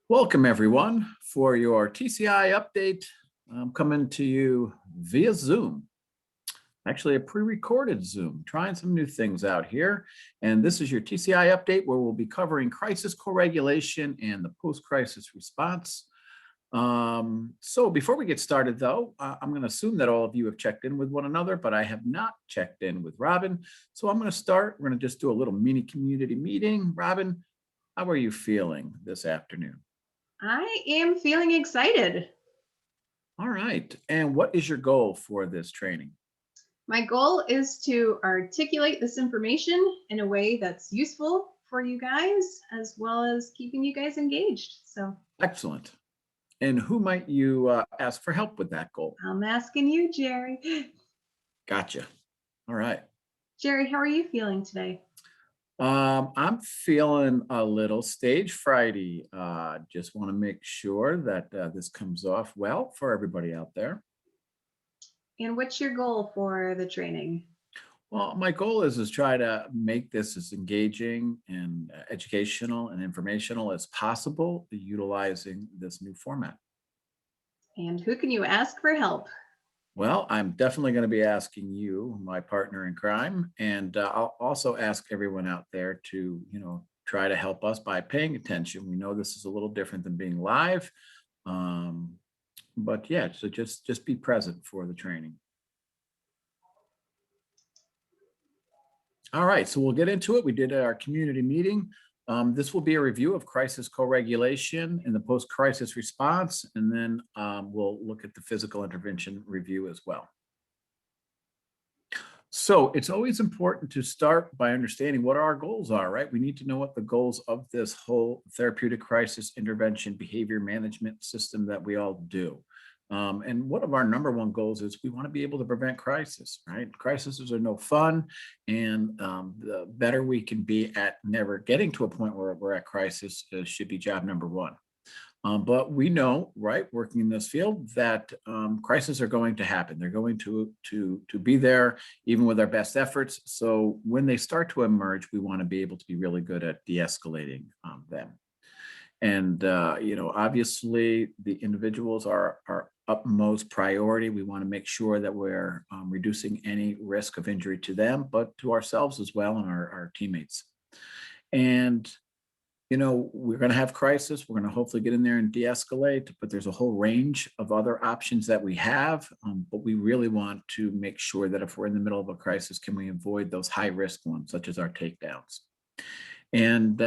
Welcome, everyone, for your TCI update. I'm coming to you via Zoom, actually a pre-recorded Zoom, trying some new things out here. And this is your TCI update where we'll be covering crisis co-regulation and the post-crisis response. So before we get started, though, I'm going to assume that all of you have checked in with one another, but I have not checked in with Robin. So I'm going to start. We're going to just do a little mini community meeting. Robin, how are you feeling this afternoon? I am feeling excited. All right. And what is your goal for this training? My goal is to articulate this information in a way that's useful for you guys, as well as keeping you guys engaged. So Excellent. And who might you ask for help with that goal? I'm asking you, Jerry. Gotcha. All right. Jerry, how are you feeling today? I'm feeling a little stage frighty. Just want to make sure that this comes off well for everybody out there. And what's your goal for the training? Well, my goal is try to make this as engaging and educational and informational as possible, utilizing this new format. And who can you ask for help? Well, I'm definitely going to be asking you, my partner in crime, and I'll also ask everyone out there to, try to help us by paying attention. We know this is a little different than being live, um, but yeah, so just be present for the training. All right, so we'll get into it. We did our community meeting. This will be a review of crisis co-regulation and the post-crisis response, and then we'll look at the physical intervention review as well. So it's always important to start by understanding what our goals are, right? We need to know what the goals of this whole therapeutic crisis intervention behavior management system that we all do. And one of our number one goals is we want to be able to prevent crisis, right? Crises are no fun. And the better we can be at never getting to a point where we're at crisis should be job number one. But we know, right, working in this field, that crises are going to happen. They're going to be there, even with our best efforts. So when they start to emerge, we want to be able to be really good at de-escalating them. And obviously, the individuals are our utmost priority. We want to make sure that we're reducing any risk of injury to them, but to ourselves as well and our teammates. And we're going to have crisis. We're going to hopefully get in there and de-escalate, but there's a whole range of other options that we have. But we really want to make sure that if we're in the middle of a crisis, can we avoid those high risk ones, such as our takedowns? And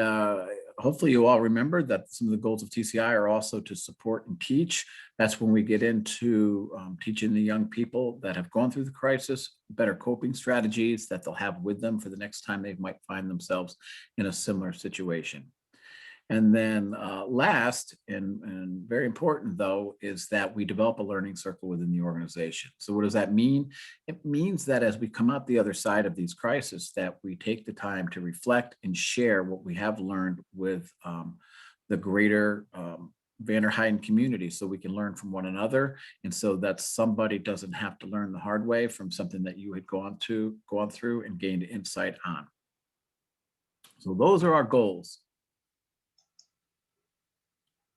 hopefully you all remember that some of the goals of TCI are also to support and teach. That's when we get into teaching the young people that have gone through the crisis better coping strategies that they'll have with them for the next time they might find themselves in a similar situation. And then last and very important, though, is that we develop a learning circle within the organization. So what does that mean? It means that as we come out the other side of these crises, that we take the time to reflect and share what we have learned with the greater Vanderheiden community so we can learn from one another. And so that somebody doesn't have to learn the hard way from something that you had gone through and gained insight on. So those are our goals.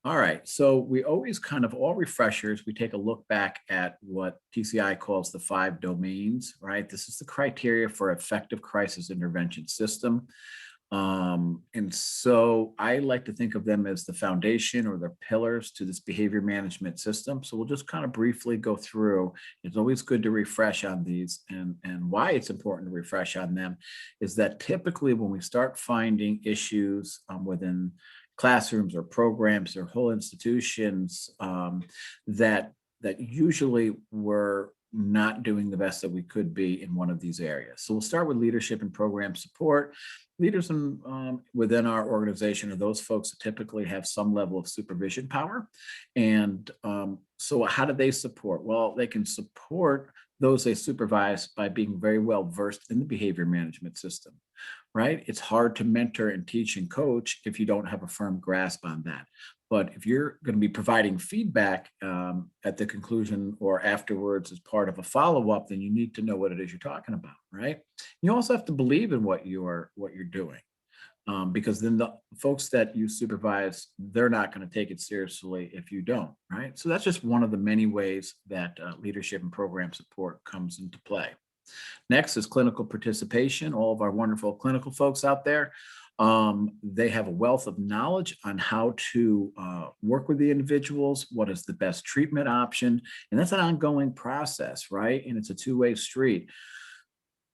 All right, so we always kind of all refreshers, we take a look back at what TCI calls the 5 domains, right? This is the criteria for effective crisis intervention system. And so I like to think of them as the foundation or the pillars to this behavior management system. So we'll just kind of briefly go through. It's always good to refresh on these, and why it's important to refresh on them is that typically when we start finding issues within classrooms or programs or whole institutions that usually were not doing the best that we could be in one of these areas. So we'll start with leadership and program support. Leaders within our organization are those folks that typically have some level of supervision power. And so how do they support? Well, they can support those they supervise by being very well versed in the behavior management system, right? It's hard to mentor and teach and coach if you don't have a firm grasp on that. But if you're going to be providing feedback at the conclusion or afterwards as part of a follow-up, then you need to know what it is you're talking about, right? You also have to believe in what you're doing. because then the folks that you supervise, they're not going to take it seriously if you don't, right? So that's just one of the many ways that leadership and program support comes into play. Next is clinical participation. All of our wonderful clinical folks out there, they have a wealth of knowledge on how to work with the individuals, what is the best treatment option, and that's an ongoing process, right? And it's a two-way street.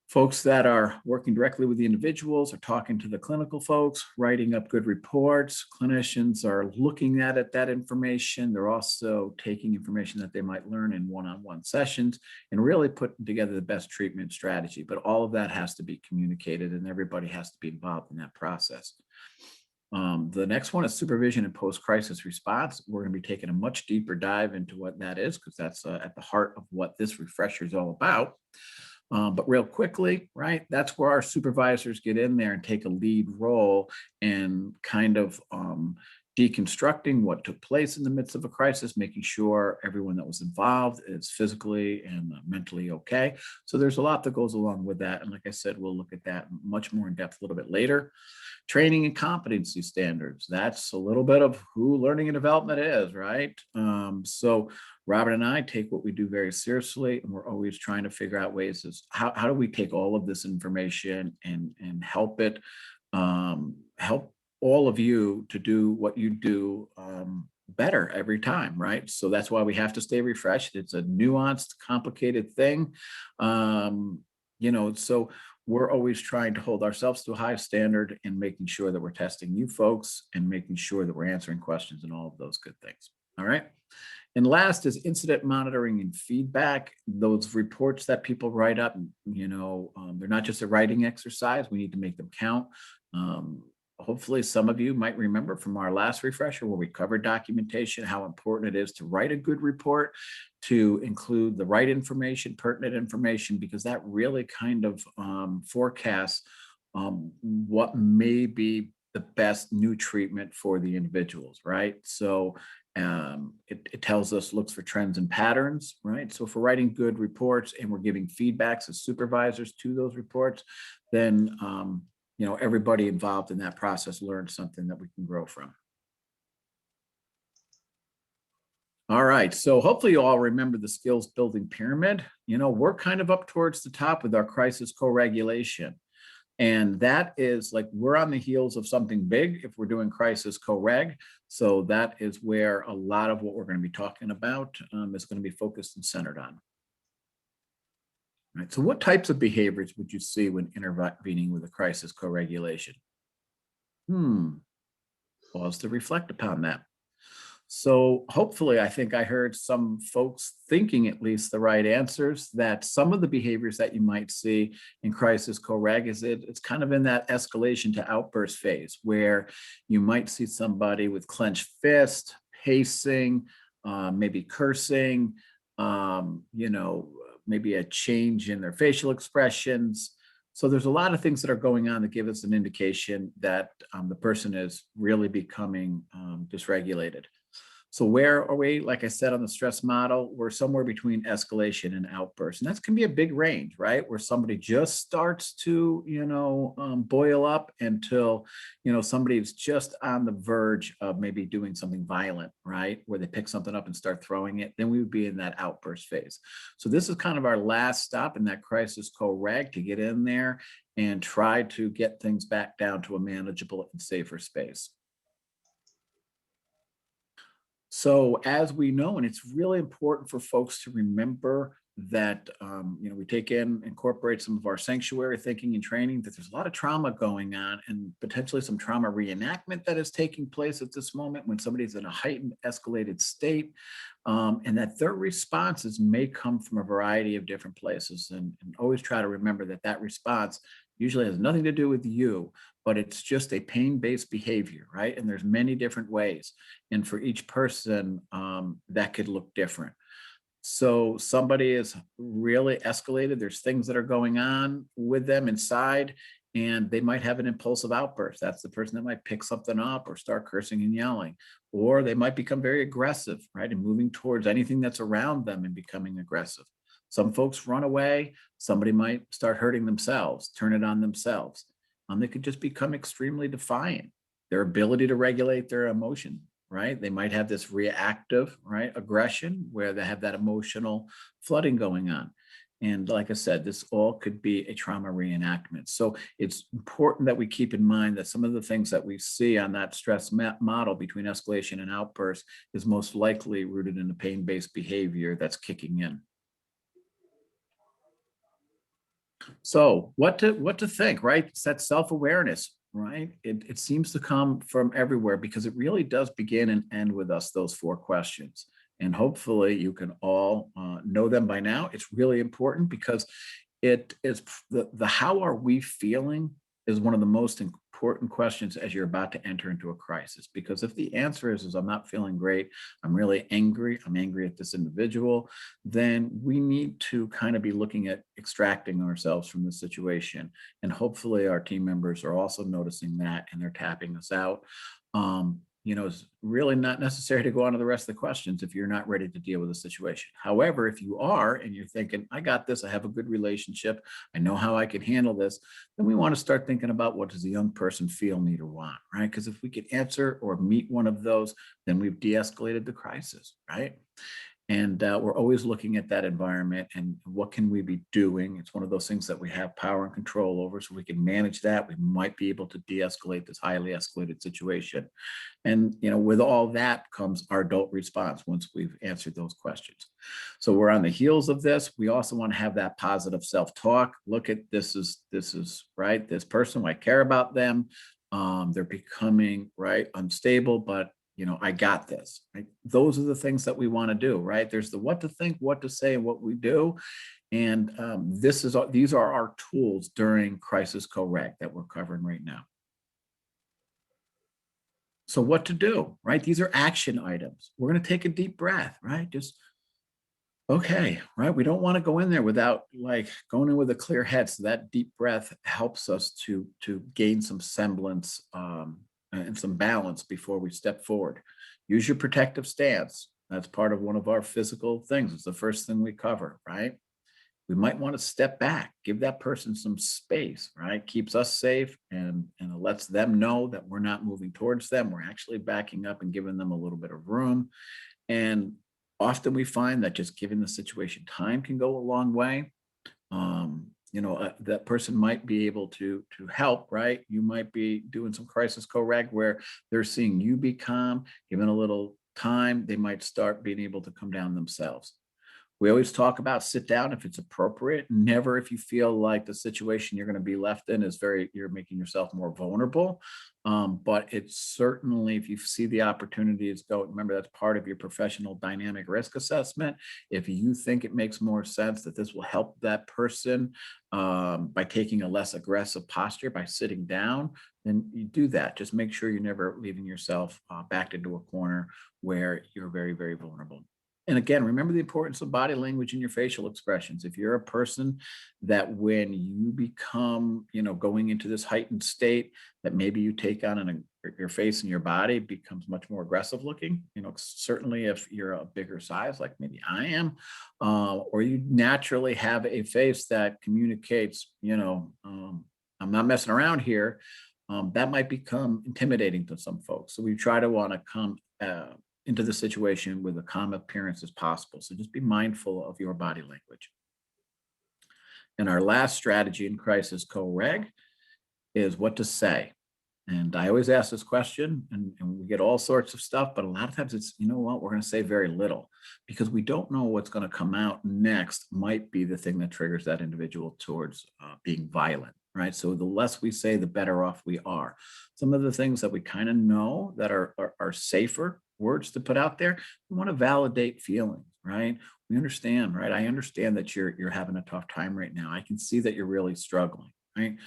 Folks that are working directly with the individuals are talking to the clinical folks, writing up good reports. Clinicians are looking at that information. They're also taking information that they might learn in one-on-one sessions and really putting together the best treatment strategy. But all of that has to be communicated and everybody has to be involved in that process. The next one is supervision and post-crisis response. We're going to be taking a much deeper dive into what that is because that's at the heart of what this refresher is all about. But real quickly, right, that's where our supervisors get in there and take a lead role and kind of deconstructing what took place in the midst of a crisis, making sure everyone that was involved is physically and mentally okay. So there's a lot that goes along with that. And like I said, we'll look at that much more in depth a little bit later. Training and competency standards. That's a little bit of who learning and development is, right? So Robert and I take what we do very seriously, and we're always trying to figure out ways as how do we take all of this information and help it help all of you to do what you do better every time, right? So that's why we have to stay refreshed. It's a nuanced, complicated thing. So we're always trying to hold ourselves to a high standard and making sure that we're testing you folks and making sure that we're answering questions and all of those good things. All right. And last is incident monitoring and feedback. Those reports that people write up, they're not just a writing exercise. We need to make them count. Hopefully, some of you might remember from our last refresher where we covered documentation, how important it is to write a good report, to include the right information, pertinent information, because that really kind of forecasts what may be the best new treatment for the individuals, right? So it tells us, looks for trends and patterns, right? So if we're writing good reports and we're giving feedbacks as supervisors to those reports, then everybody involved in that process learns something that we can grow from. All right, so hopefully you all remember the skills building pyramid. We're kind of up towards the top with our crisis co-regulation. And that is like we're on the heels of something big if we're doing crisis co-reg. So that is where a lot of what we're going to be talking about is going to be focused and centered on. Right. So what types of behaviors would you see when intervening with a crisis co-regulation? Pause to reflect upon that. So hopefully, I think I heard some folks thinking at least the right answers, that some of the behaviors that you might see in crisis co-reg is it's kind of in that escalation to outburst phase where you might see somebody with clenched fist, pacing, maybe cursing, maybe a change in their facial expressions. So there's a lot of things that are going on that give us an indication that the person is really becoming dysregulated. So where are we? Like I said, on the stress model, we're somewhere between escalation and outburst. And that can be a big range, right? Where somebody just starts to, boil up until, somebody's just on the verge of maybe doing something violent, right? Where they pick something up and start throwing it. Then we would be in that outburst phase. So this is kind of our last stop in that crisis co-reg to get in there and try to get things back down to a manageable and safer space. So as we know, and it's really important for folks to remember that, we incorporate some of our sanctuary thinking and training, that there's a lot of trauma going on and potentially some trauma reenactment that is taking place at this moment when somebody's in a heightened escalated state, and that their responses may come from a variety of different places. And always try to remember that response usually has nothing to do with you, but it's just a pain-based behavior, right? And there's many different ways. And for each person, that could look different. So somebody is really escalated. There's things that are going on with them inside, and they might have an impulsive outburst. That's the person that might pick something up or start cursing and yelling, or they might become very aggressive, right? And moving towards anything that's around them and becoming aggressive. Some folks run away. Somebody might start hurting themselves, turn it on themselves. They could just become extremely defiant. Their ability to regulate their emotion, right? They might have this reactive, right, aggression where they have that emotional flooding going on. And like I said, this all could be a trauma reenactment. So it's important that we keep in mind that some of the things that we see on that stress model between escalation and outburst is most likely rooted in the pain-based behavior that's kicking in. So what to think, right? It's that self-awareness, right? It seems to come from everywhere because it really does begin and end with us, those four questions. And hopefully you can all know them by now. It's really important because it is the how are we feeling is one of the most important questions as you're about to enter into a crisis. Because if the answer is I'm not feeling great, I'm really angry, I'm angry at this individual, then we need to kind of be looking at extracting ourselves from the situation. And hopefully our team members are also noticing that and they're tapping us out. It's really not necessary to go on to the rest of the questions if you're not ready to deal with the situation. However, if you are and you're thinking, I got this, I have a good relationship, I know how I can handle this, then we want to start thinking about what does the young person feel, need, or want, right? Because if we can answer or meet one of those, then we've de-escalated the crisis, right? And we're always looking at that environment and what can we be doing. It's one of those things that we have power and control over, so we can manage that. We might be able to de-escalate this highly escalated situation. And with all that comes our adult response once we've answered those questions. So we're on the heels of this. We also want to have that positive self-talk. Look at this is right. This person, I care about them. They're becoming right unstable, but I got this. Right? Those are the things that we want to do. Right? There's the what to think, what to say, and what we do. And these are our tools during crisis co-reg that we're covering right now. So what to do, right? These are action items. We're going to take a deep breath, right? Just okay, right? We don't want to go in there without like going in with a clear head. So that deep breath helps us to gain some semblance and some balance before we step forward. Use your protective stance. That's part of one of our physical things. It's the first thing we cover, right? We might want to step back, give that person some space, right? Keeps us safe and it lets them know that we're not moving towards them. We're actually backing up and giving them a little bit of room. And often we find that just giving the situation time can go a long way. That person might be able to help, right? You might be doing some crisis co-reg where they're seeing you be calm, given a little time, they might start being able to come down themselves. We always talk about sit down if it's appropriate, never if you feel like the situation you're going to be left in is you're making yourself more vulnerable. But it's certainly, if you see the opportunities go, remember that's part of your professional dynamic risk assessment. If you think it makes more sense that this will help that person by taking a less aggressive posture, by sitting down, then you do that. Just make sure you're never leaving yourself backed into a corner where you're very, very vulnerable. And again, remember the importance of body language and your facial expressions. If you're a person that when you become, going into this heightened state, that maybe you take on your face and your body becomes much more aggressive looking, certainly if you're a bigger size, like maybe I am, or you naturally have a face that communicates, I'm not messing around here. That might become intimidating to some folks. So we try to want to come into the situation with a calm appearance as possible. So just be mindful of your body language. And our last strategy in crisis co-reg is what to say. And I always ask this question, and we get all sorts of stuff, but a lot of times it's, you know what, we're going to say very little because we don't know what's going to come out next might be the thing that triggers that individual towards being violent, right? So the less we say, the better off we are. Some of the things that we kind of know that are safer words to put out there, we want to validate feelings, right? We understand, right? I understand that you're having a tough time right now. I can see that you're really struggling, right?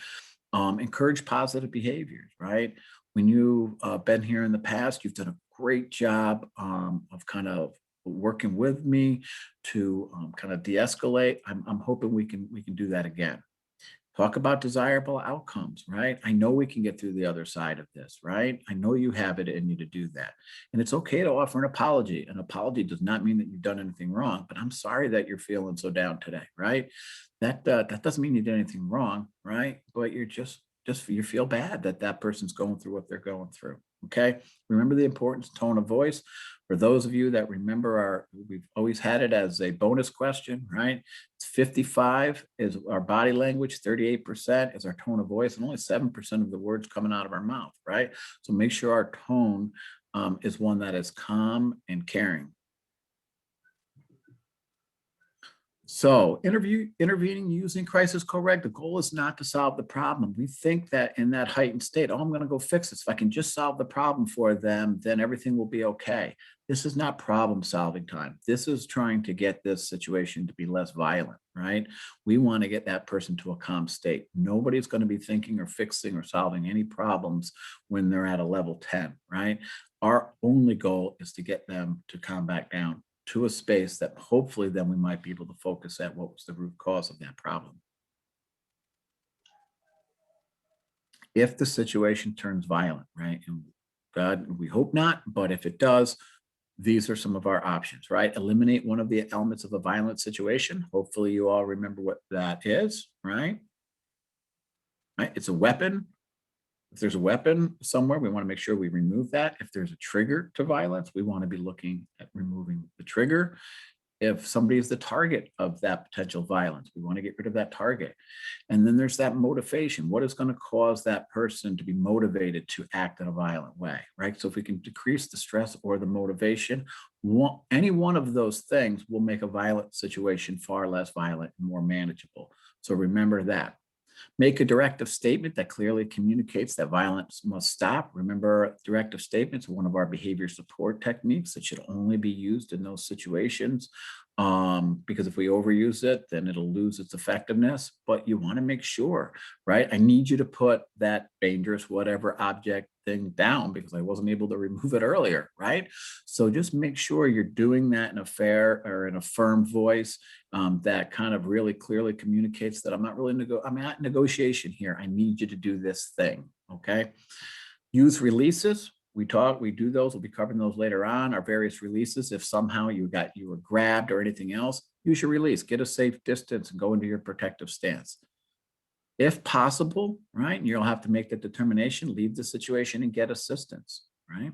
Encourage positive behaviors, right? When you've been here in the past, you've done a great job of kind of working with me to kind of de-escalate. I'm hoping we can do that again. Talk about desirable outcomes, right? I know we can get through the other side of this, right? I know you have it in you to do that. And it's okay to offer an apology. An apology does not mean that you've done anything wrong, but I'm sorry that you're feeling so down today, right? That doesn't mean you did anything wrong, right? But you're just just you feel bad that that person's going through what they're going through. Okay. Remember the importance of tone of voice. For those of you that remember we've always had it as a bonus question, right? It's 55 is our body language, 38% is our tone of voice, and only 7% of the words coming out of our mouth, right? So make sure our tone is one that is calm and caring. So intervening using crisis correct. The goal is not to solve the problem. We think that in that heightened state, oh, I'm going to go fix this. If I can just solve the problem for them, then everything will be okay. This is not problem solving time. This is trying to get this situation to be less violent, right? We want to get that person to a calm state. Nobody's going to be thinking or fixing or solving any problems when they're at a level 10, right? Our only goal is to get them to calm back down to a space that hopefully then we might be able to focus at what was the root cause of that problem. If the situation turns violent, right? And God, we hope not, but if it does, these are some of our options, right? Eliminate one of the elements of a violent situation. Hopefully you all remember what that is, right? Right? It's a weapon. If there's a weapon somewhere, we want to make sure we remove that. If there's a trigger to violence, we want to be looking at removing the trigger. If somebody is the target of that potential violence, we want to get rid of that target. And then there's that motivation. What is going to cause that person to be motivated to act in a violent way, right? So if we can decrease the stress or the motivation, any one of those things will make a violent situation far less violent and more manageable. So remember that. Make a directive statement that clearly communicates that violence must stop. Remember, directive statements are one of our behavior support techniques that should only be used in those situations. Because if we overuse it, then it'll lose its effectiveness. But you want to make sure, right? I need you to put that dangerous whatever object thing down because I wasn't able to remove it earlier, right? So just make sure you're doing that in a fair or in a firm voice that kind of really clearly communicates that I'm at negotiation here. I need you to do this thing. Okay. Use releases. We do those. We'll be covering those later on. Our various releases. If somehow you were grabbed or anything else, use your release. Get a safe distance and go into your protective stance. If possible, right, you'll have to make the determination, leave the situation and get assistance, right?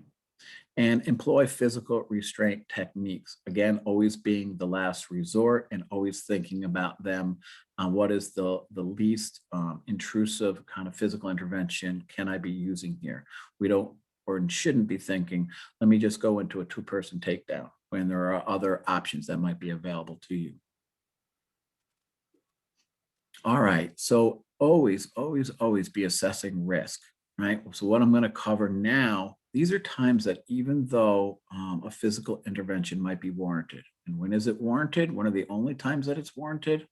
And employ physical restraint techniques. Again, always being the last resort and always thinking about them on what is the least intrusive kind of physical intervention can I be using here? We don't or shouldn't be thinking, let me just go into a two-person takedown when there are other options that might be available to you. All right. So always, always, always be assessing risk, right? So what I'm going to cover now, these are times that even though a physical intervention might be warranted. And when is it warranted? One of the only times that it's warranted,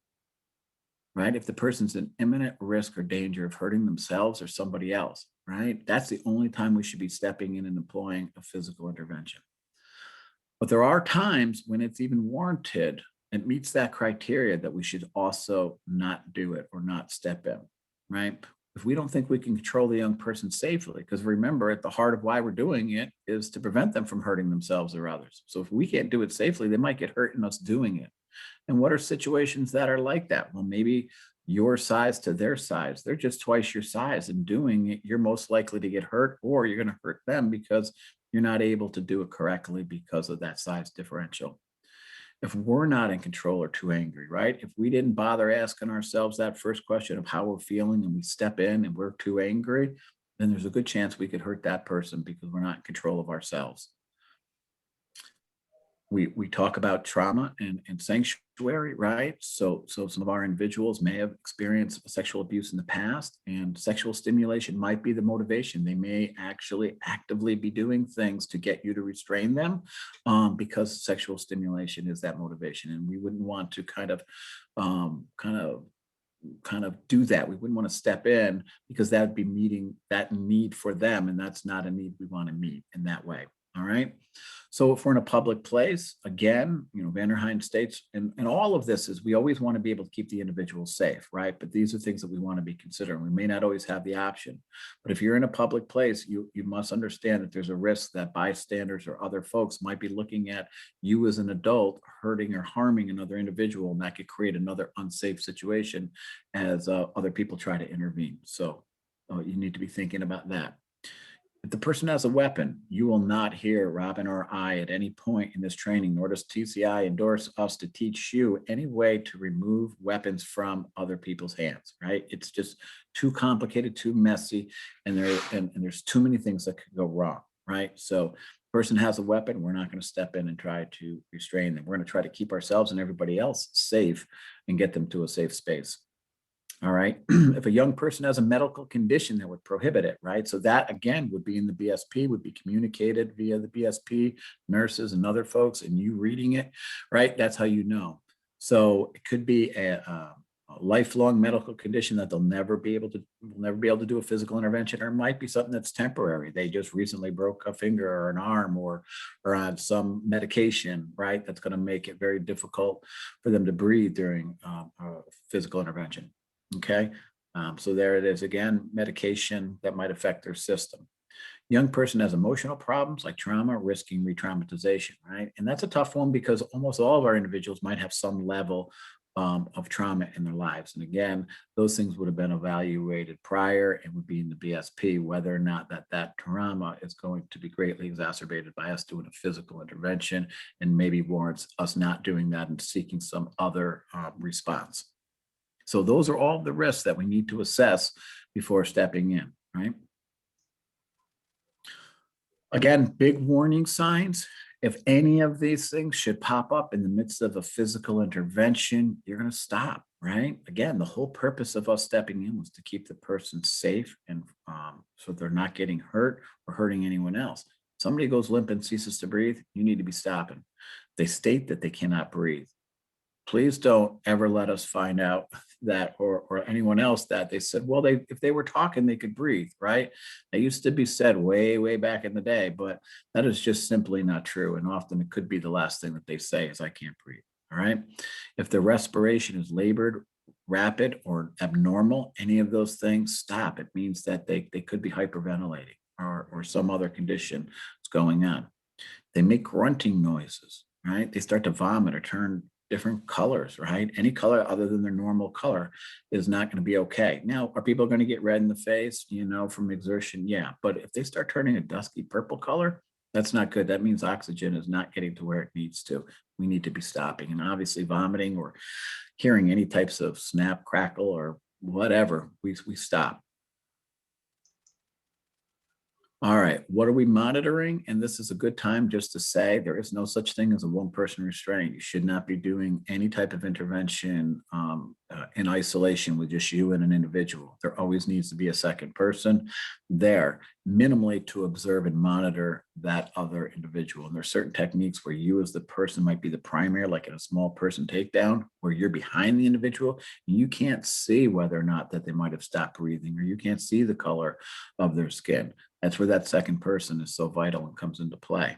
right? If the person's in imminent risk or danger of hurting themselves or somebody else, right? That's the only time we should be stepping in and employing a physical intervention. But there are times when it's even warranted and meets that criteria that we should also not do it or not step in, right? If we don't think we can control the young person safely, because remember, at the heart of why we're doing it is to prevent them from hurting themselves or others. So if we can't do it safely, they might get hurt in us doing it. And what are situations that are like that? Well, maybe your size to their size. They're just twice your size, and doing it, you're most likely to get hurt or you're going to hurt them because you're not able to do it correctly because of that size differential. If we're not in control or too angry, right? If we didn't bother asking ourselves that first question of how we're feeling and we step in and we're too angry, then there's a good chance we could hurt that person because we're not in control of ourselves. We talk about trauma and sanctuary, right? So some of our individuals may have experienced sexual abuse in the past, and sexual stimulation might be the motivation. They may actually actively be doing things to get you to restrain them, because sexual stimulation is that motivation, and we wouldn't want to um, kind of kind of do that. We wouldn't want to step in because that would be meeting that need for them, and that's not a need we want to meet in that way. All right. So if we're in a public place, again, Vanderheim states, and all of this is we always want to be able to keep the individual safe, right? But these are things that we want to be considering. We may not always have the option, but if you're in a public place, you must understand that there's a risk that bystanders or other folks might be looking at you as an adult hurting or harming another individual, and that could create another unsafe situation as other people try to intervene. So You need to be thinking about that. If the person has a weapon, you will not hear Robin or I at any point in this training, nor does TCI endorse us to teach you any way to remove weapons from other people's hands, right? It's just too complicated, too messy, and there's too many things that could go wrong, right? So person has a weapon, we're not going to step in and try to restrain them. We're going to try to keep ourselves and everybody else safe and get them to a safe space. All right. If a young person has a medical condition that would prohibit it, right? So that again would be in the BSP, would be communicated via the BSP, nurses and other folks, and you reading it, right? That's how you know. So it could be a lifelong medical condition that they'll never be able to will never be able to do a physical intervention, or it might be something that's temporary. They just recently broke a finger or an arm or on some medication, right? That's going to make it very difficult for them to breathe during a physical intervention. Okay. So there it is again, medication that might affect their system. Young person has emotional problems like trauma, risking re-traumatization, right? And that's a tough one because almost all of our individuals might have some level of trauma in their lives. And again, those things would have been evaluated prior and would be in the BSP, whether or not that trauma is going to be greatly exacerbated by us doing a physical intervention and maybe warrants us not doing that and seeking some other response. So those are all the risks that we need to assess before stepping in, right? Again, big warning signs. If any of these things should pop up in the midst of a physical intervention, you're going to stop, right? Again, the whole purpose of us stepping in was to keep the person safe and so they're not getting hurt or hurting anyone else. Somebody goes limp and ceases to breathe, you need to be stopping. They state that they cannot breathe. Please don't ever let us find out that or anyone else that they said, well, they if they were talking, they could breathe, right? That used to be said way, way back in the day, but that is just simply not true. And often it could be the last thing that they say is I can't breathe. All right. If the respiration is labored, rapid, or abnormal, any of those things, stop. It means that they could be hyperventilating or some other condition is going on. They make grunting noises, right? They start to vomit or turn different colors, right? Any color other than their normal color is not going to be okay. Now, are people going to get red in the face, from exertion? Yeah. But if they start turning a dusky purple color, that's not good. That means oxygen is not getting to where it needs to. We need to be stopping. And obviously, vomiting or hearing any types of snap, crackle, or whatever, we stop. All right, what are we monitoring? And this is a good time just to say there is no such thing as a one-person restraint. You should not be doing any type of intervention in isolation with just you and an individual. There always needs to be a second person there, minimally to observe and monitor that other individual. And there's certain techniques where you as the person might be the primary, like in a small person takedown, where you're behind the individual and you can't see whether or not that they might have stopped breathing or you can't see the color of their skin. That's where that second person is so vital and comes into play.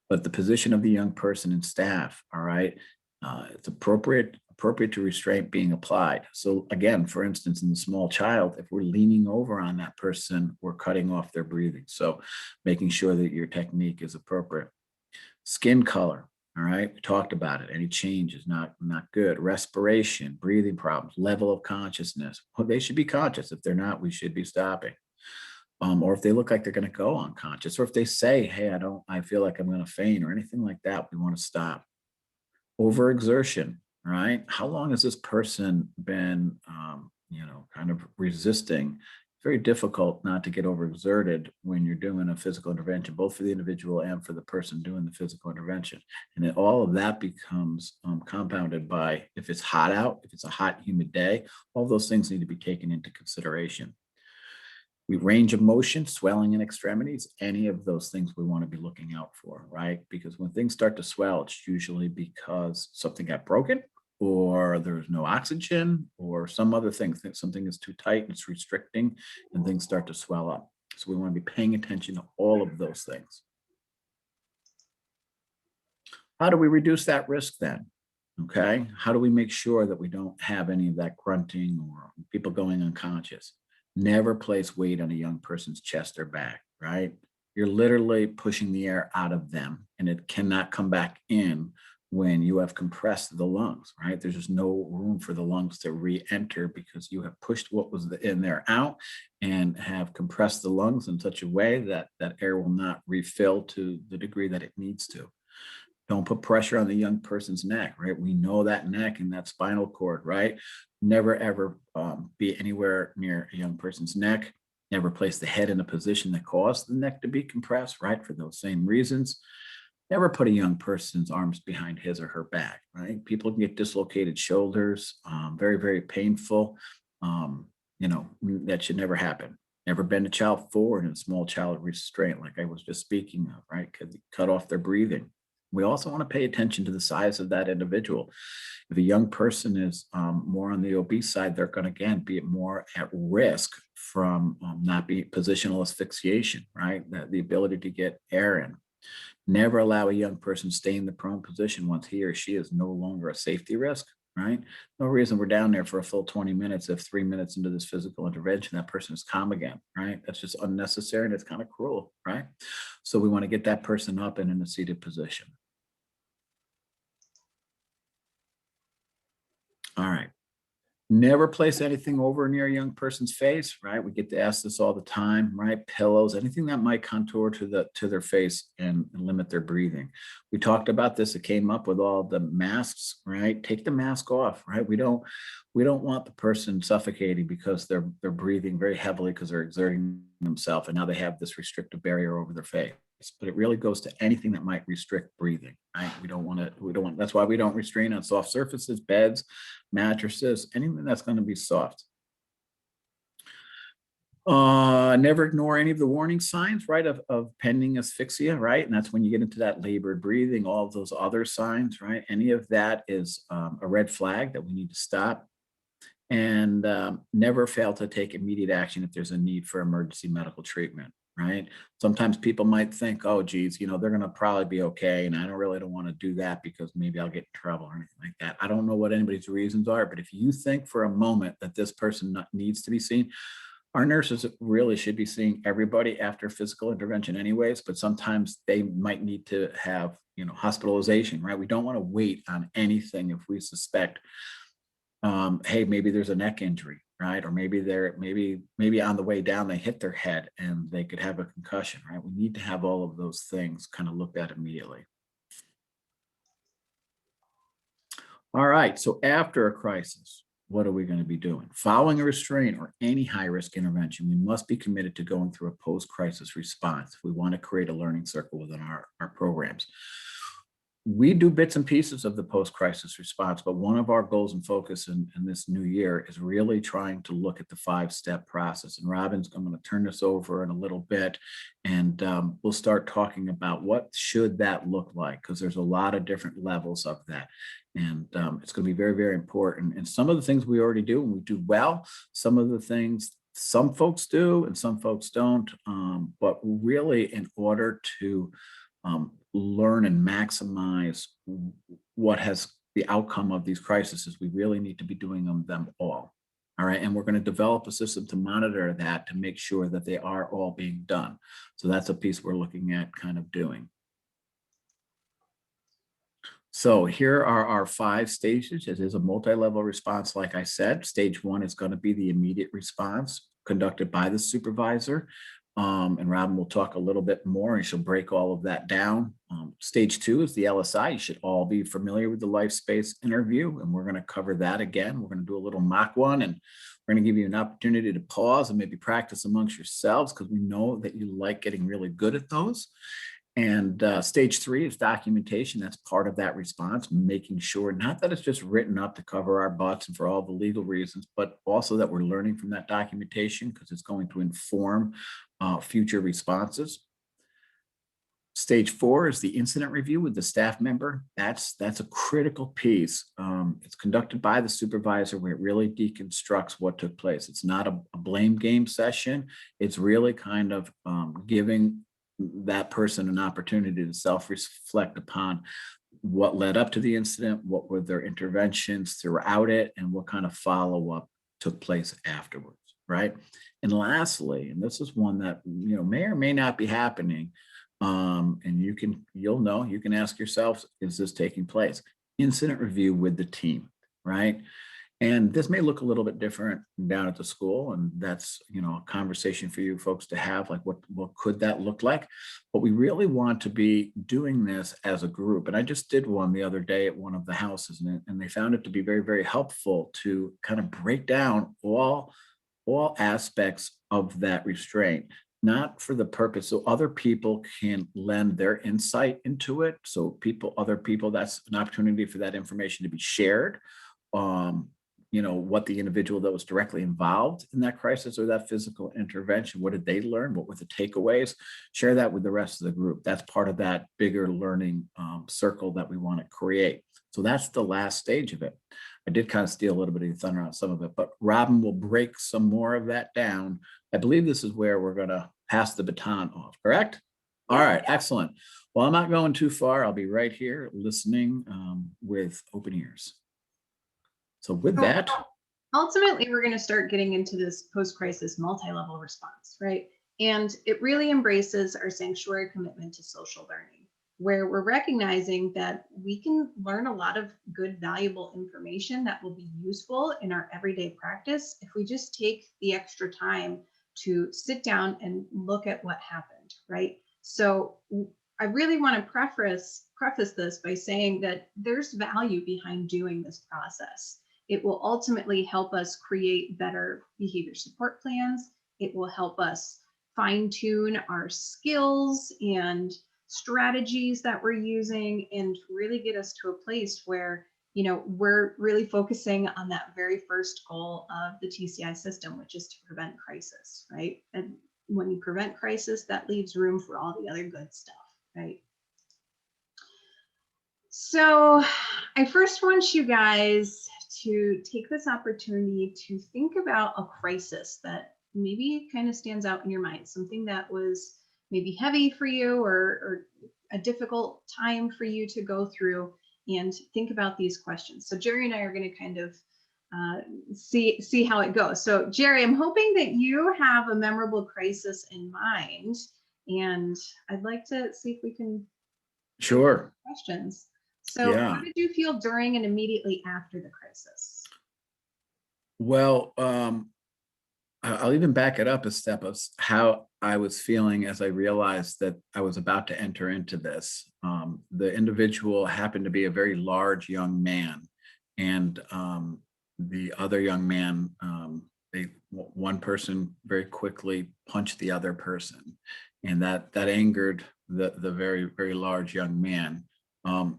But the position of the young person and staff, all right, it's appropriate to restraint being applied. So again, for instance, in the small child, if we're leaning over on that person, we're cutting off their breathing. So making sure that your technique is appropriate. Skin color, all right, we talked about it. Any change is not good. Respiration, breathing problems, level of consciousness. Well, they should be conscious. If they're not, we should be stopping. Or if they look like they're going to go unconscious, or if they say, hey, I feel like I'm going to faint or anything like that, we want to stop. Overexertion, right? How long has this person been, kind of resisting? It's very difficult not to get overexerted when you're doing a physical intervention, both for the individual and for the person doing the physical intervention. And then all of that becomes compounded by if it's hot out, if it's a hot, humid day, all those things need to be taken into consideration. We range of motion, swelling in extremities, any of those things we want to be looking out for, right? Because when things start to swell, it's usually because something got broken or there's no oxygen or some other thing. Something is too tight and it's restricting and things start to swell up. So we want to be paying attention to all of those things. How do we reduce that risk then? Okay. How do we make sure that we don't have any of that grunting or people going unconscious? Never place weight on a young person's chest or back, right? You're literally pushing the air out of them and it cannot come back in when you have compressed the lungs, right? There's just no room for the lungs to re-enter because you have pushed what was in there out and have compressed the lungs in such a way that that air will not refill to the degree that it needs to. Don't put pressure on the young person's neck, right? We know that neck and that spinal cord, right? Never ever be anywhere near a young person's neck. Never place the head in a position that caused the neck to be compressed, right? For those same reasons. Never put a young person's arms behind his or her back, right? People can get dislocated shoulders, very, very painful. Um, that should never happen. Never bend a child forward in a small child restraint, like I was just speaking of, right? Because cut off their breathing. We also want to pay attention to the size of that individual. If a young person is more on the obese side, they're going to again be more at risk from not being positional asphyxiation, right? The ability to get air in. Never allow a young person to stay in the prone position once he or she is no longer a safety risk, right? No reason we're down there for a full 20 minutes if 3 minutes into this physical intervention, that person is calm again, right? That's just unnecessary and it's kind of cruel, right? So we want to get that person up and in a seated position. All right. Never place anything over near a young person's face, right? We get to ask this all the time, right? Pillows, anything that might contour to their face and limit their breathing. We talked about this. It came up with all the masks, right? Take the mask off, right? We don't want the person suffocating because they're breathing very heavily because they're exerting themselves, and now they have this restrictive barrier over their face. But it really goes to anything that might restrict breathing, right? We don't want, that's why we don't restrain on soft surfaces, beds, mattresses, anything that's going to be soft. Never ignore any of the warning signs, right, of pending asphyxia, right? And that's when you get into that labored breathing, all of those other signs, right? Any of that is a red flag that we need to stop. And never fail to take immediate action if there's a need for emergency medical treatment, right? Sometimes people might think, oh, geez, they're going to probably be okay. And I don't want to do that because maybe I'll get in trouble or anything like that. I don't know what anybody's reasons are, but if you think for a moment that this person needs to be seen, our nurses really should be seeing everybody after physical intervention anyways, but sometimes they might need to have, hospitalization, right? We don't want to wait on anything if we suspect hey, maybe there's a neck injury, right? Or maybe on the way down they hit their head and they could have a concussion, right? We need to have all of those things kind of looked at immediately. All right, so after a crisis, what are we going to be doing? Following a restraint or any high risk intervention, we must be committed to going through a post crisis response if we want to create a learning circle within our programs. We do bits and pieces of the post-crisis response, but one of our goals and focus in this new year is really trying to look at the 5-step process. And Robin's, I'm going to turn this over in a little bit, and we'll start talking about what should that look like, because there's a lot of different levels of that. And it's going to be very, very important. And some of the things we already do and we do well, some of the things some folks do and some folks don't. But really, in order to learn and maximize what has the outcome of these crises, we really need to be doing them all. All right. And we're going to develop a system to monitor that to make sure that they are all being done. So that's a piece we're looking at kind of doing. So here are our 5 stages. It is a multi-level response. Like I said, stage 1 is going to be the immediate response conducted by the supervisor. And Robin will talk a little bit more and she'll break all of that down. Stage 2 is the LSI. You should all be familiar with the life space interview, and we're going to cover that again. We're going to do a little mock one, and we're going to give you an opportunity to pause and maybe practice amongst yourselves because we know that you like getting really good at those. And stage 3 is documentation. That's part of that response, making sure not that it's just written up to cover our butts and for all the legal reasons, but also that we're learning from that documentation because it's going to inform future responses. Stage 4 is the incident review with the staff member. That's a critical piece. It's conducted by the supervisor where it really deconstructs what took place. It's not a blame game session. It's really kind of giving that person an opportunity to self-reflect upon what led up to the incident, what were their interventions throughout it, and what kind of follow-up took place afterwards, right? And lastly, and this is one that may or may not be happening, And you can ask yourself, is this taking place? Incident review with the team, right? And this may look a little bit different down at the school, and that's, a conversation for you folks to have, like what could that look like? But we really want to be doing this as a group. And I just did one the other day at one of the houses, and they found it to be very, very helpful to kind of break down all aspects of that restraint, not for the purpose so other people can lend their insight into it. So other people, that's an opportunity for that information to be shared. Um, what the individual that was directly involved in that crisis or that physical intervention, what did they learn? What were the takeaways? Share that with the rest of the group. That's part of that bigger learning circle that we want to create. So that's the last stage of it. I did kind of steal a little bit of the thunder on some of it, but Robin will break some more of that down. I believe this is where we're going to pass the baton off, correct? All Yeah. right, excellent. Well, I'm not going too far. I'll be right here listening with open ears. So with So that, ultimately, we're going to start getting into this post-crisis multi-level response, right? And it really embraces our sanctuary commitment to social learning, where we're recognizing that we can learn a lot of good, valuable information that will be useful in our everyday practice if we just take the extra time to sit down and look at what happened, right? So I really want to preface this by saying that there's value behind doing this process. It will ultimately help us create better behavior support plans. It will help us fine tune our skills and strategies that we're using and really get us to a place where we're really focusing on that very first goal of the TCI system, which is to prevent crisis, right? And when you prevent crisis, that leaves room for all the other good stuff, right? So I first want you guys to take this opportunity to think about a crisis that maybe kind of stands out in your mind, something that was maybe heavy for you or a difficult time for you to go through, and think about these questions. So Jerry and I are going to kind of see how it goes. So Jerry, I'm hoping that you have a memorable crisis in mind, and I'd like to see if we can sure. questions. So how Yeah. did you feel during and immediately after the crisis? Well, I'll even back it up a step of how I was feeling as I realized that I was about to enter into this. The individual happened to be a very large young man, and the other young man, one person very quickly punched the other person, and that angered the very very large young man,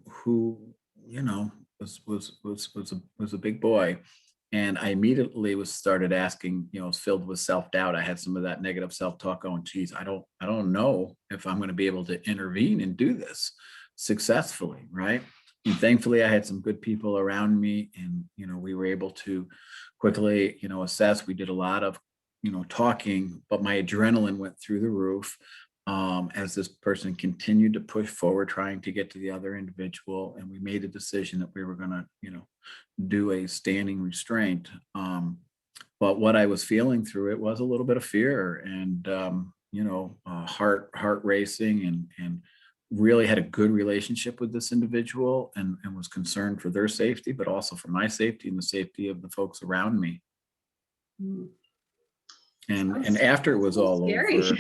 who was a big boy. And I immediately was started asking, was filled with self-doubt. I had some of that negative self-talk going, geez, I don't know if I'm going to be able to intervene and do this successfully, right? And thankfully I had some good people around me, and we were able to quickly, assess. We did a lot of, talking, but my adrenaline went through the roof as this person continued to push forward, trying to get to the other individual. And we made a decision that we were going to, do a standing restraint. But what I was feeling through it was a little bit of fear and heart racing, and really had a good relationship with this individual, and was concerned for their safety, but also for my safety and the safety of the folks around me. Hmm. And after it was all Scary. over,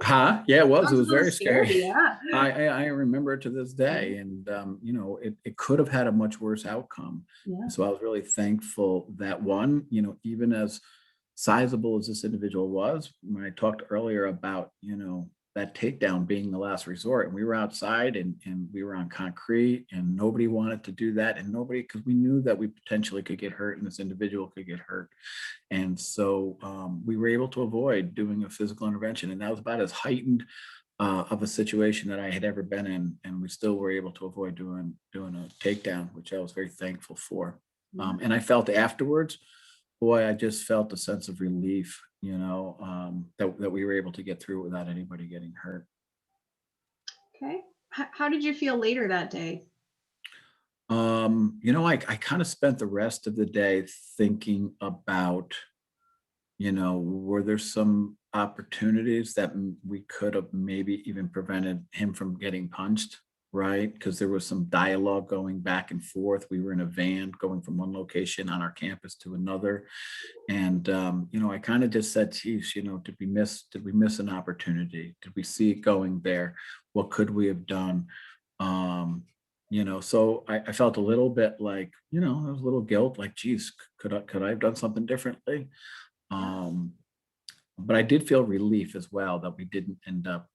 huh? Yeah, it was. It Sounds a was little very scary. scary. Yeah. I remember it to this day, and it could have had a much worse outcome. Yeah. And so I was really thankful that one, even as sizable as this individual was, when I talked earlier about, that takedown being the last resort, and we were outside, and we were on concrete, and nobody wanted to do that, and nobody, because we knew that we potentially could get hurt and this individual could get hurt. And so we were able to avoid doing a physical intervention, and that was about as heightened of a situation that I had ever been in, and we still were able to avoid doing a takedown, which I was very thankful for. Yeah. And I felt afterwards, boy, I just felt a sense of relief, that we were able to get through it without anybody getting hurt. Okay. How did you feel later that day? I kind of spent the rest of the day thinking about, were there some opportunities that we could have maybe even prevented him from getting punched, right? Because there was some dialogue going back and forth. We were in a van going from one location on our campus to another. And I kind of just said, geez, did we miss an opportunity? Did we see it going there? What could we have done? Um, so I felt a little bit like, there was a little guilt, like, geez, could I have done something differently? Yeah. Um, but I did feel relief as well that we didn't end up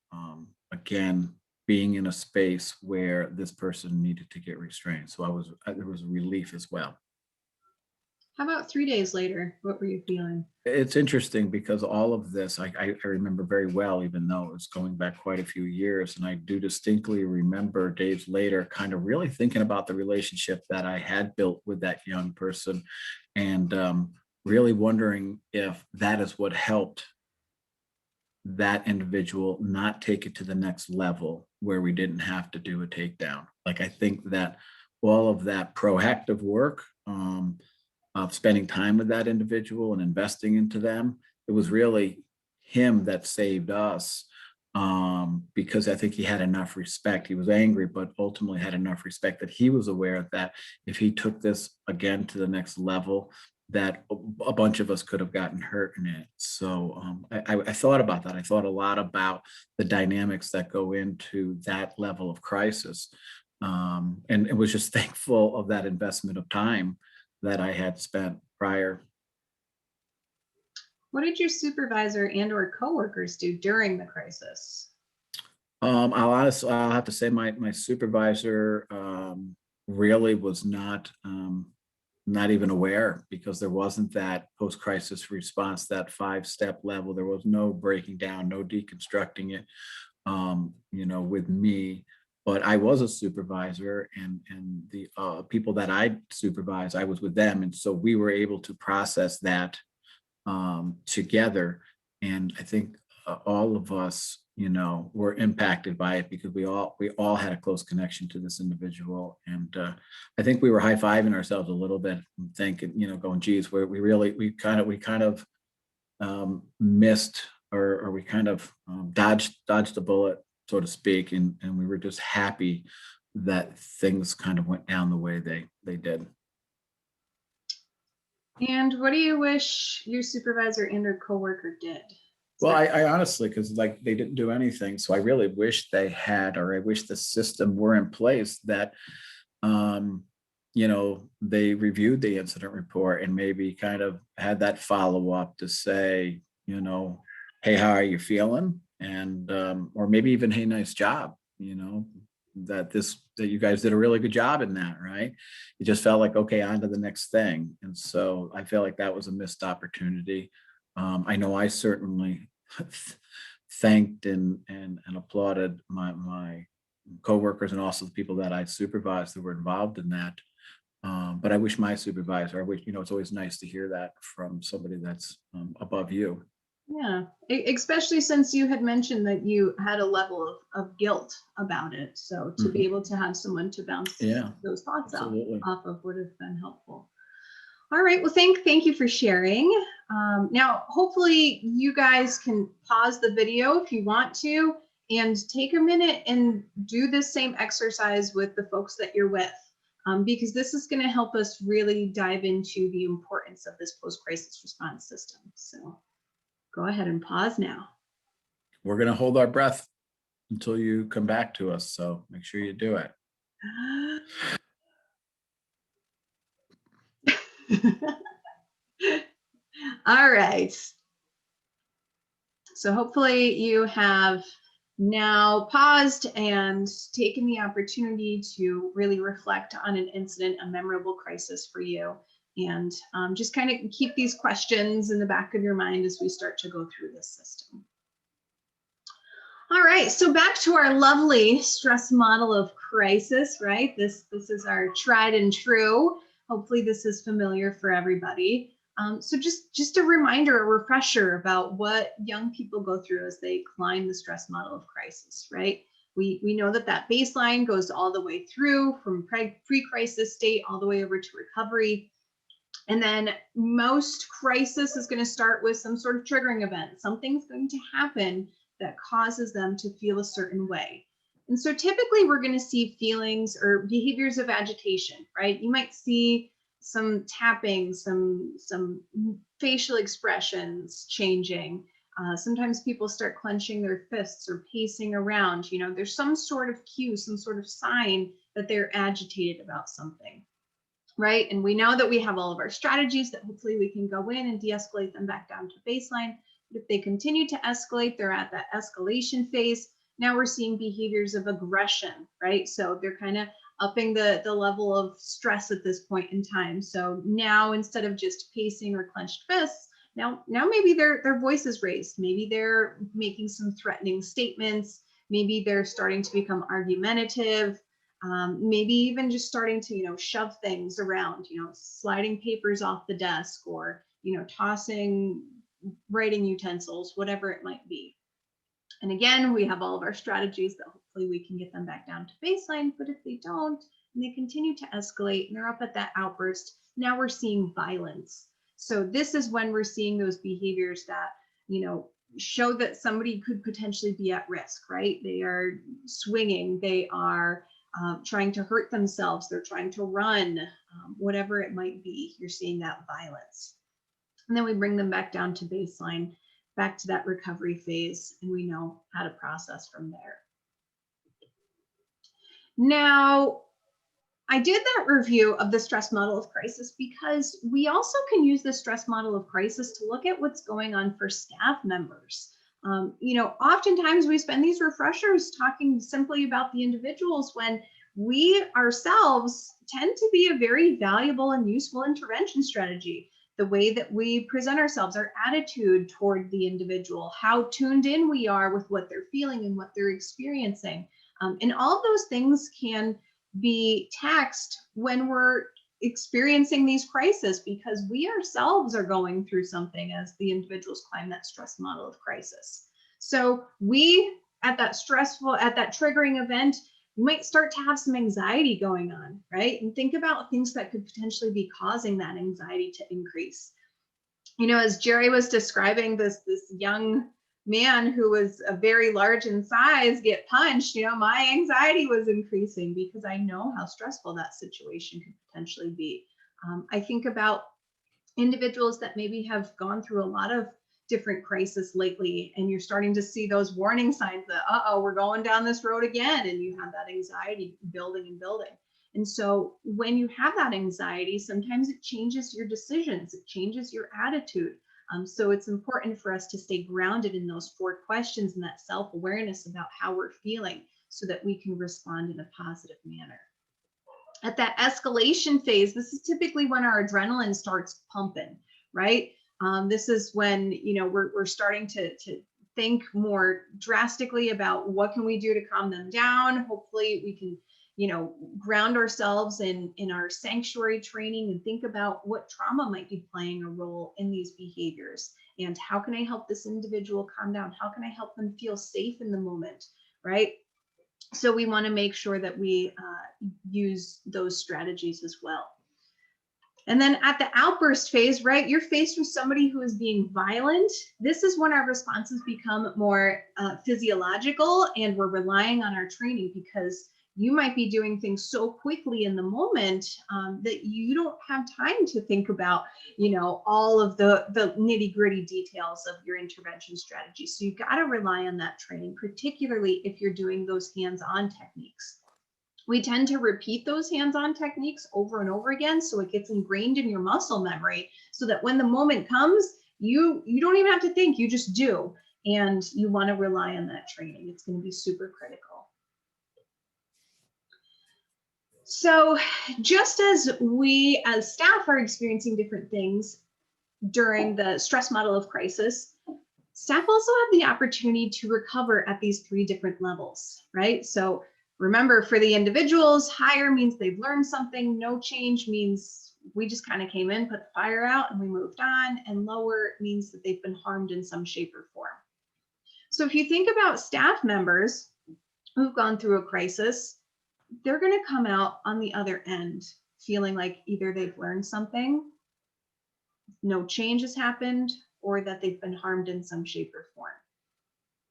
again being in a space where this person needed to get restrained. So there was relief as well. How about 3 days later? What were you feeling? It's interesting because all of this I remember very well, even though it was going back quite a few years. And I do distinctly remember days later kind of really thinking about the relationship that I had built with that young person, and really wondering if that is what helped that individual not take it to the next level where we didn't have to do a takedown. Like, I think that all of that proactive work, of spending time with that individual and investing into them, it was really him that saved us, because I think he had enough respect. He was angry, but ultimately had enough respect that he was aware that if he took this again to the next level, that a bunch of us could have gotten hurt in it. So I thought about that. I thought a lot about the dynamics that go into that level of crisis, and it was just thankful of that investment of time that I had spent prior. What did your supervisor and or coworkers do during the crisis? I'll have to say my supervisor really was not even aware, because there wasn't that post-crisis response, that five-step level. There was no breaking down, no deconstructing it, with me. But I was a supervisor, and the people that I supervised, I was with them, and so we were able to process that together. And I think all of us, were impacted by it because we all had a close connection to this individual. And I think we were high fiving ourselves a little bit, and thinking, going, geez, we kind of missed, or we kind of dodged the bullet, so to speak, and we were just happy that things kind of went down the way they did. And what do you wish your supervisor and or coworker did? Is Well, there I honestly, because like they didn't do anything, so I really wish they had, or I wish the system were in place that, they reviewed the incident report and maybe kind of had that follow up to say, hey, how are you feeling? And or maybe even, hey, nice job, that you guys did a really good job in that, right? It just felt like, okay, on to the next thing. And so I feel like that was a missed opportunity. I know I certainly thanked and applauded my coworkers, and also the people that I supervised that were involved in that. But I wish my supervisor, I wish, it's always nice to hear that from somebody that's above you. Yeah, especially since you had mentioned that you had a level of guilt about it. So to be Mhm. able to have someone to bounce Yeah, those thoughts out absolutely. off of would have been helpful. All right. Well, thank you for sharing. Now, hopefully, you guys can pause the video if you want to, and take a minute and do this same exercise with the folks that you're with, because this is going to help us really dive into the importance of this post-crisis response system. So go ahead and pause now. We're going to hold our breath until you come back to us. So make sure you do it. All right. So hopefully you have now paused and taken the opportunity to really reflect on an incident, a memorable crisis for you, and just kind of keep these questions in the back of your mind as we start to go through this system. All right, so back to our lovely stress model of crisis, right? This is our tried and true. Hopefully this is familiar for everybody. So just a reminder, a refresher about what young people go through as they climb the stress model of crisis, right? We know that baseline goes all the way through from pre-crisis state all the way over to recovery. And then most crisis is going to start with some sort of triggering event. Something's going to happen that causes them to feel a certain way. And so typically we're going to see feelings or behaviors of agitation, right? You might see some tapping, some facial expressions changing. Sometimes people start clenching their fists or pacing around. You know, there's some sort of cue, some sort of sign that they're agitated about something, right? And we know that we have all of our strategies that hopefully we can go in and de-escalate them back down to baseline. But if they continue to escalate, they're at that escalation phase. Now we're seeing behaviors of aggression, right? So they're kind of upping the level of stress at this point in time. So now instead of just pacing or clenched fists, now maybe their voice is raised. Maybe they're making some threatening statements. Maybe they're starting to become argumentative. Maybe even just starting to, you know, shove things around, you know, sliding papers off the desk, or, you know, tossing writing utensils, whatever it might be. And again, we have all of our strategies that hopefully we can get them back down to baseline. But if they don't, and they continue to escalate and they're up at that outburst, now we're seeing violence. So this is when we're seeing those behaviors that, you know, show that somebody could potentially be at risk, right? They are swinging, they are trying to hurt themselves, they're trying to run, whatever it might be, you're seeing that violence. And then we bring them back down to baseline, back to that recovery phase, and we know how to process from there. Now, I did that review of the stress model of crisis because we also can use the stress model of crisis to look at what's going on for staff members. You know, oftentimes we spend these refreshers talking simply about the individuals when we ourselves tend to be a very valuable and useful intervention strategy. The way that we present ourselves, our attitude toward the individual, how tuned in we are with what they're feeling and what they're experiencing. And all of those things can be taxed when we're experiencing these crises, because we ourselves are going through something as the individuals climb that stress model of crisis. So we, at that triggering event, you might start to have some anxiety going on, right? And think about things that could potentially be causing that anxiety to increase. You know, as Jerry was describing this young man who was very large in size get punched, you know, my anxiety was increasing because I know how stressful that situation could potentially be. I think about individuals that maybe have gone through a lot of different crises lately, and you're starting to see those warning signs that, we're going down this road again, and you have that anxiety building and building. And so when you have that anxiety, sometimes it changes your decisions, it changes your attitude. So it's important for us to stay grounded in those 4 questions and that self-awareness about how we're feeling so that we can respond in a positive manner. At that escalation phase, this is typically when our adrenaline starts pumping, right? This is when, you know, we're starting to think more drastically about what can we do to calm them down. Hopefully we can, you know, ground ourselves in our sanctuary training and think about what trauma might be playing a role in these behaviors, and how can I help this individual calm down? How can I help them feel safe in the moment, right? So we want to make sure that we use those strategies as well. And then at the outburst phase, right, you're faced with somebody who is being violent. This is when our responses become more physiological, and we're relying on our training, because you might be doing things so quickly in the moment that you don't have time to think about, you know, all of the nitty-gritty details of your intervention strategy. So you've got to rely on that training, particularly if you're doing those hands-on techniques. We tend to repeat those hands-on techniques over and over again, so it gets ingrained in your muscle memory, so that when the moment comes, you don't even have to think, you just do. And you want to rely on that training. It's going to be super critical. So just as we as staff are experiencing different things during the stress model of crisis, staff also have the opportunity to recover at these 3 different levels, right? So remember, for the individuals, higher means they've learned something, no change means we just kind of came in, put the fire out, and we moved on, and lower means that they've been harmed in some shape or form. So if you think about staff members who've gone through a crisis, they're going to come out on the other end feeling like either they've learned something, no change has happened, or that they've been harmed in some shape or form.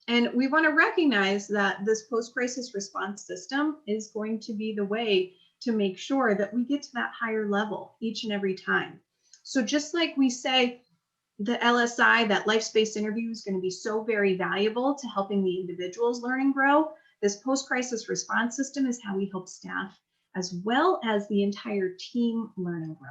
And we want to recognize that this post-crisis response system is going to be the way to make sure that we get to that higher level each and every time. So just like we say, the LSI, that life-based interview, is going to be so very valuable to helping the individuals learn and grow. This post-crisis response system is how we help staff as well as the entire team learn and grow.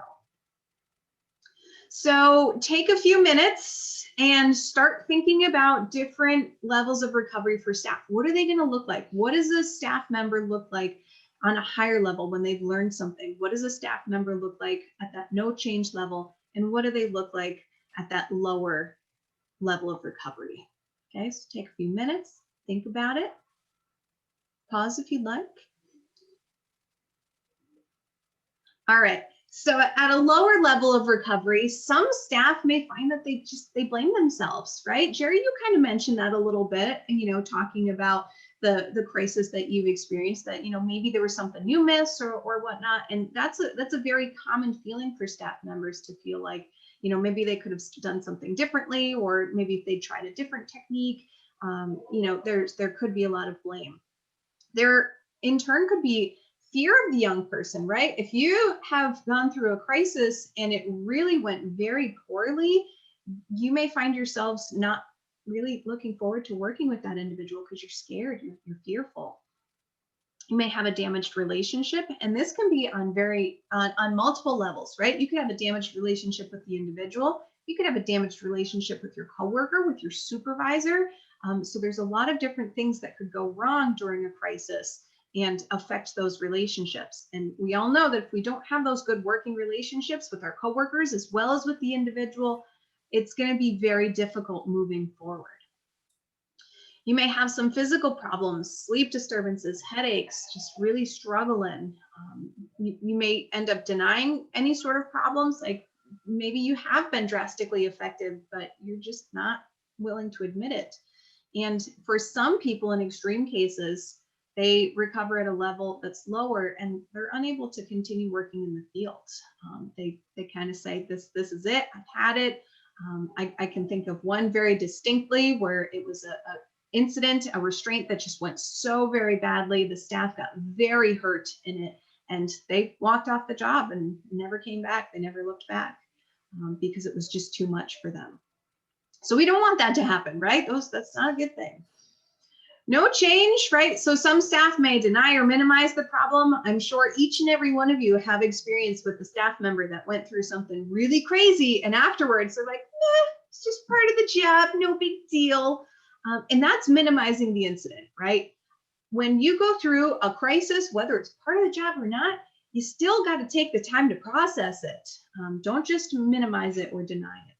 So take a few minutes and start thinking about different levels of recovery for staff. What are they going to look like? What does a staff member look like on a higher level when they've learned something? What does a staff member look like at that no change level? And what do they look like at that lower level of recovery? Okay, so take a few minutes, think about it. Pause if you'd like. All right. So at a lower level of recovery, some staff may find that they blame themselves, right? Jerry, you kind of mentioned that a little bit, talking about the crisis that you've experienced, that maybe there was something you missed or whatnot, and that's a very common feeling for staff members to feel like maybe they could have done something differently, or maybe if they tried a different technique, there could be a lot of blame. There in turn could be fear of the young person, right? If you have gone through a crisis and it really went very poorly, you may find yourselves not really looking forward to working with that individual because you're scared, you're fearful. You may have a damaged relationship, and this can be on multiple levels, right? You could have a damaged relationship with the individual. You could have a damaged relationship with your coworker, with your supervisor. So there's a lot of different things that could go wrong during a crisis and affect those relationships. And we all know that if we don't have those good working relationships with our coworkers as well as with the individual, it's going to be very difficult moving forward. You may have some physical problems, sleep disturbances, headaches, just really struggling. You may end up denying any sort of problems, like maybe you have been drastically affected, but you're just not willing to admit it. And for some people in extreme cases, they recover at a level that's lower and they're unable to continue working in the field. They kind of say, this is it, I've had it. I can think of one very distinctly where it was a incident, a restraint that just went so very badly. The staff got very hurt in it and they walked off the job and never came back. They never looked back because it was just too much for them. So we don't want that to happen, right? That's not a good thing. No change, right? So some staff may deny or minimize the problem. I'm sure each and every one of you have experience with a staff member that went through something really crazy, and afterwards they're like, it's just part of the job, no big deal. And that's minimizing the incident, right? When you go through a crisis, whether it's part of the job or not, you still got to take the time to process it. Don't just minimize it or deny it.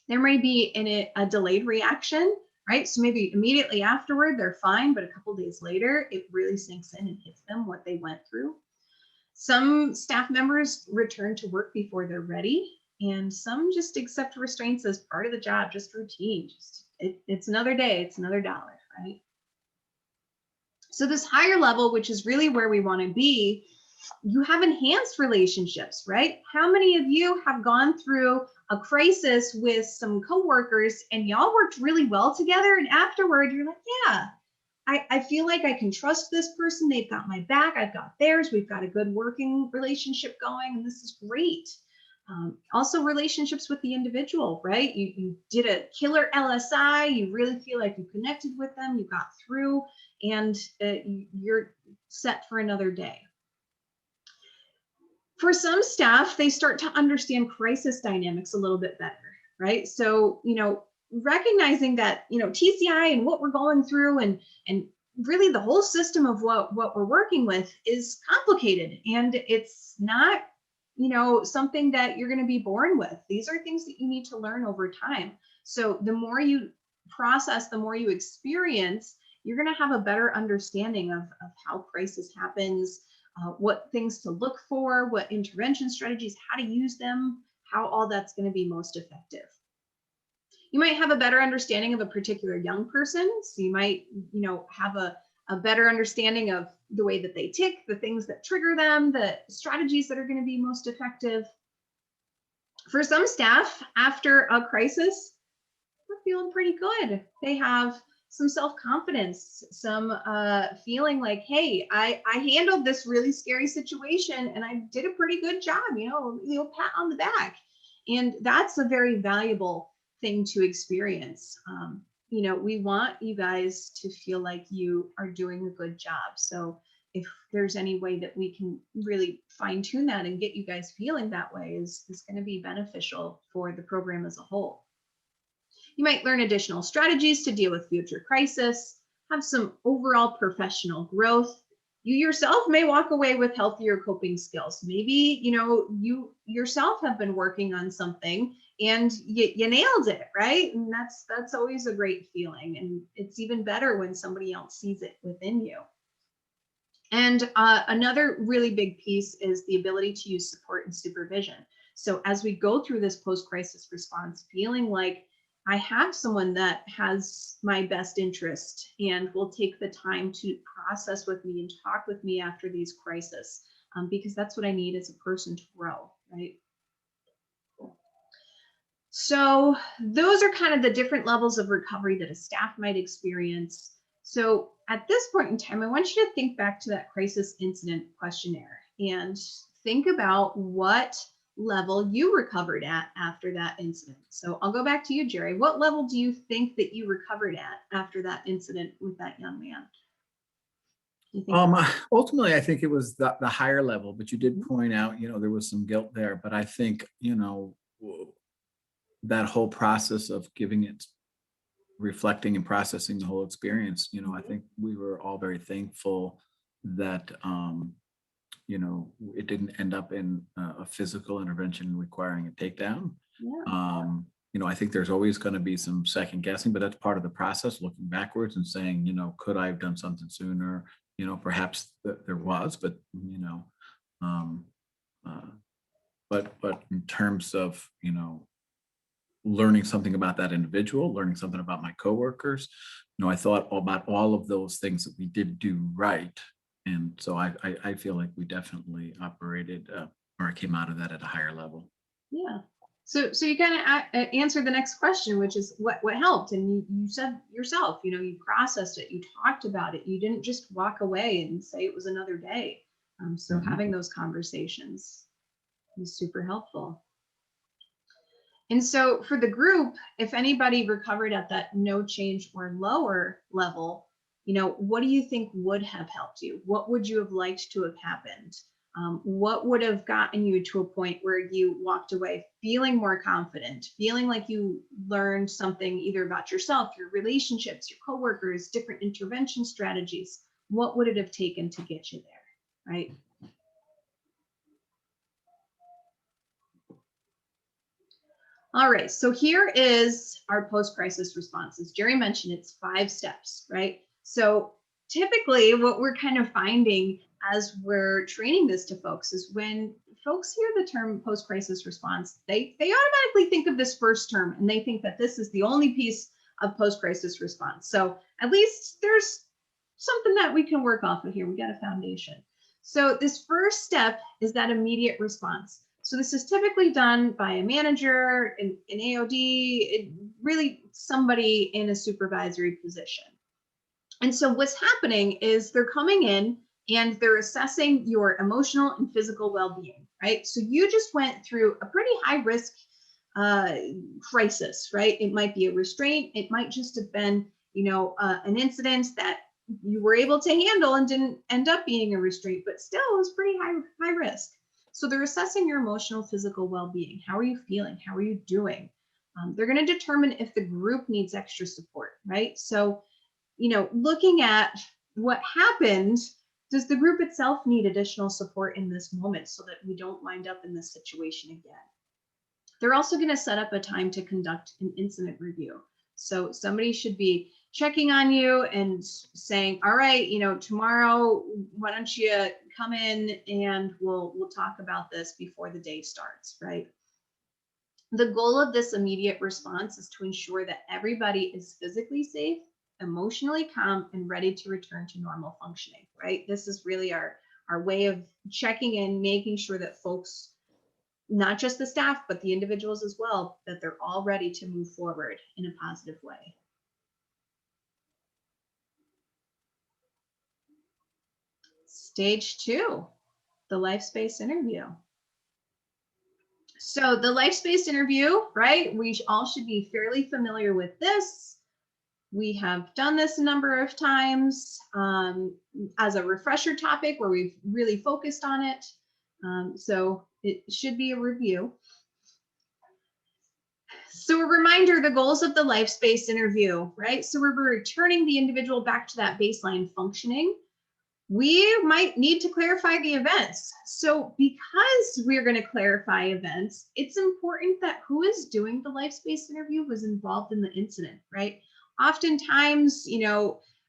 There may be a delayed reaction, right? So maybe immediately afterward, they're fine, but a couple of days later, it really sinks in and hits them what they went through. Some staff members return to work before they're ready, and some just accept restraints as part of the job, just routine. It's another day, it's another dollar, right? So this higher level, which is really where we want to be, you have enhanced relationships, right? How many of you have gone through a crisis with some coworkers and y'all worked really well together, and afterward you're like, yeah, I feel like I can trust this person. They've got my back, I've got theirs. We've got a good working relationship going, and this is great. Also relationships with the individual, right? You did a killer LSI, you really feel like you connected with them, you got through, and you're set for another day. For some staff, they start to understand crisis dynamics a little bit better, right? So, recognizing that, TCI and what we're going through and really the whole system of what we're working with is complicated, and it's not, something that you're going to be born with. These are things that you need to learn over time. So the more you process, the more you experience, you're going to have a better understanding of how crisis happens, what things to look for, what intervention strategies, how to use them, how all that's going to be most effective. You might have a better understanding of a particular young person. So you might, have a better understanding of the way that they tick, the things that trigger them, the strategies that are going to be most effective. For some staff, after a crisis, they're feeling pretty good. They have some self-confidence, some feeling like, hey, I handled this really scary situation and I did a pretty good job, pat on the back. And that's a very valuable thing to experience. We want you guys to feel like you are doing a good job. So if there's any way that we can really fine tune that and get you guys feeling that way is going to be beneficial for the program as a whole. You might learn additional strategies to deal with future crisis, have some overall professional growth. You yourself may walk away with healthier coping skills. Maybe, you yourself have been working on something and you nailed it, right? And that's always a great feeling. And it's even better when somebody else sees it within you. And another really big piece is the ability to use support and supervision. So as we go through this post-crisis response, feeling like I have someone that has my best interest and will take the time to process with me and talk with me after these crises, because that's what I need as a person to grow, right? So those are kind of the different levels of recovery that a staff might experience. So at this point in time, I want you to think back to that crisis incident questionnaire and think about what level you recovered at after that incident. So I'll go back to you, Jerry. What level do you think that you recovered at after that incident with that young man? Do you think Ultimately, I think it was the higher level, but you did point out, there was some guilt there. But I think, that whole process of giving it, reflecting and processing the whole experience, I think we were all very thankful that, it didn't end up in a physical intervention requiring a takedown. Yeah. I think there's always going to be some second guessing, but that's part of the process, looking backwards and saying, could I have done something sooner? Perhaps there was, but, um, uh, but in terms of, learning something about that individual, learning something about my coworkers, I thought about all of those things that we did do right. And so I feel like we definitely operated, or came out of that at a higher level. Yeah. So you kind of answered the next question, which is what helped. And you said yourself, you processed it, you talked about it. You didn't just walk away and say it was another day. So Mhm. having those conversations is super helpful. And so for the group, if anybody recovered at that no change or lower level, what do you think would have helped you? What would you have liked to have happened? What would have gotten you to a point where you walked away feeling more confident, feeling like you learned something either about yourself, your relationships, your coworkers, different intervention strategies? What would it have taken to get you there, right? All right, so here is our post-crisis response. As Jerry mentioned, it's 5 steps, right? So typically what we're kind of finding as we're training this to folks is when folks hear the term post-crisis response, they automatically think of this first term and they think that this is the only piece of post-crisis response. So at least there's something that we can work off of here. We got a foundation. So this first step is that immediate response. So this is typically done by a manager, an AOD, really somebody in a supervisory position. And so what's happening is they're coming in and they're assessing your emotional and physical well-being, right? So you just went through a pretty high risk crisis, right? It might be a restraint. It might just have been, an incident that you were able to handle and didn't end up being a restraint, but still it was pretty high risk. So they're assessing your emotional, physical well-being. How are you feeling? How are you doing? They're going to determine if the group needs extra support, right? So, looking at what happened, does the group itself need additional support in this moment so that we don't wind up in this situation again? They're also going to set up a time to conduct an incident review. So somebody should be checking on you and saying, all right, tomorrow, why don't you come in and we'll talk about this before the day starts, right? The goal of this immediate response is to ensure that everybody is physically safe, emotionally calm, and ready to return to normal functioning, right? This is really our way of checking in, making sure that folks not just the staff, but the individuals as well, that they're all ready to move forward in a positive way. Stage 2, the life space interview. So the life space interview, right? We all should be fairly familiar with this. We have done this a number of times as a refresher topic where we've really focused on it. So it should be a review. So a reminder, the goals of the life space interview, right? So we're returning the individual back to that baseline functioning. We might need to clarify the events. So because we're going to clarify events, it's important that who is doing the life space interview was involved in the incident, right? Oftentimes,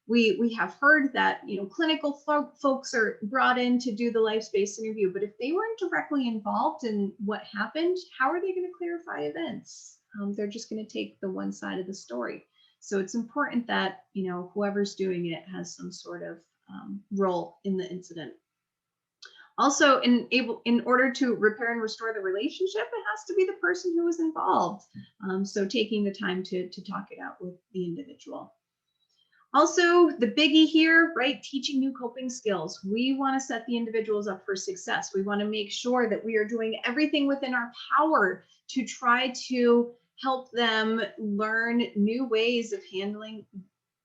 we have heard that, clinical folks are brought in to do the life space interview, but if they weren't directly involved in what happened, how are they going to clarify events? They're just going to take the one side of the story. So it's important that, whoever's doing it has some sort of role in the incident. Also, in order to repair and restore the relationship, it has to be the person who was involved. So taking the time to talk it out with the individual. Also, the biggie here, right? Teaching new coping skills. We want to set the individuals up for success. We want to make sure that we are doing everything within our power to try to help them learn new ways of handling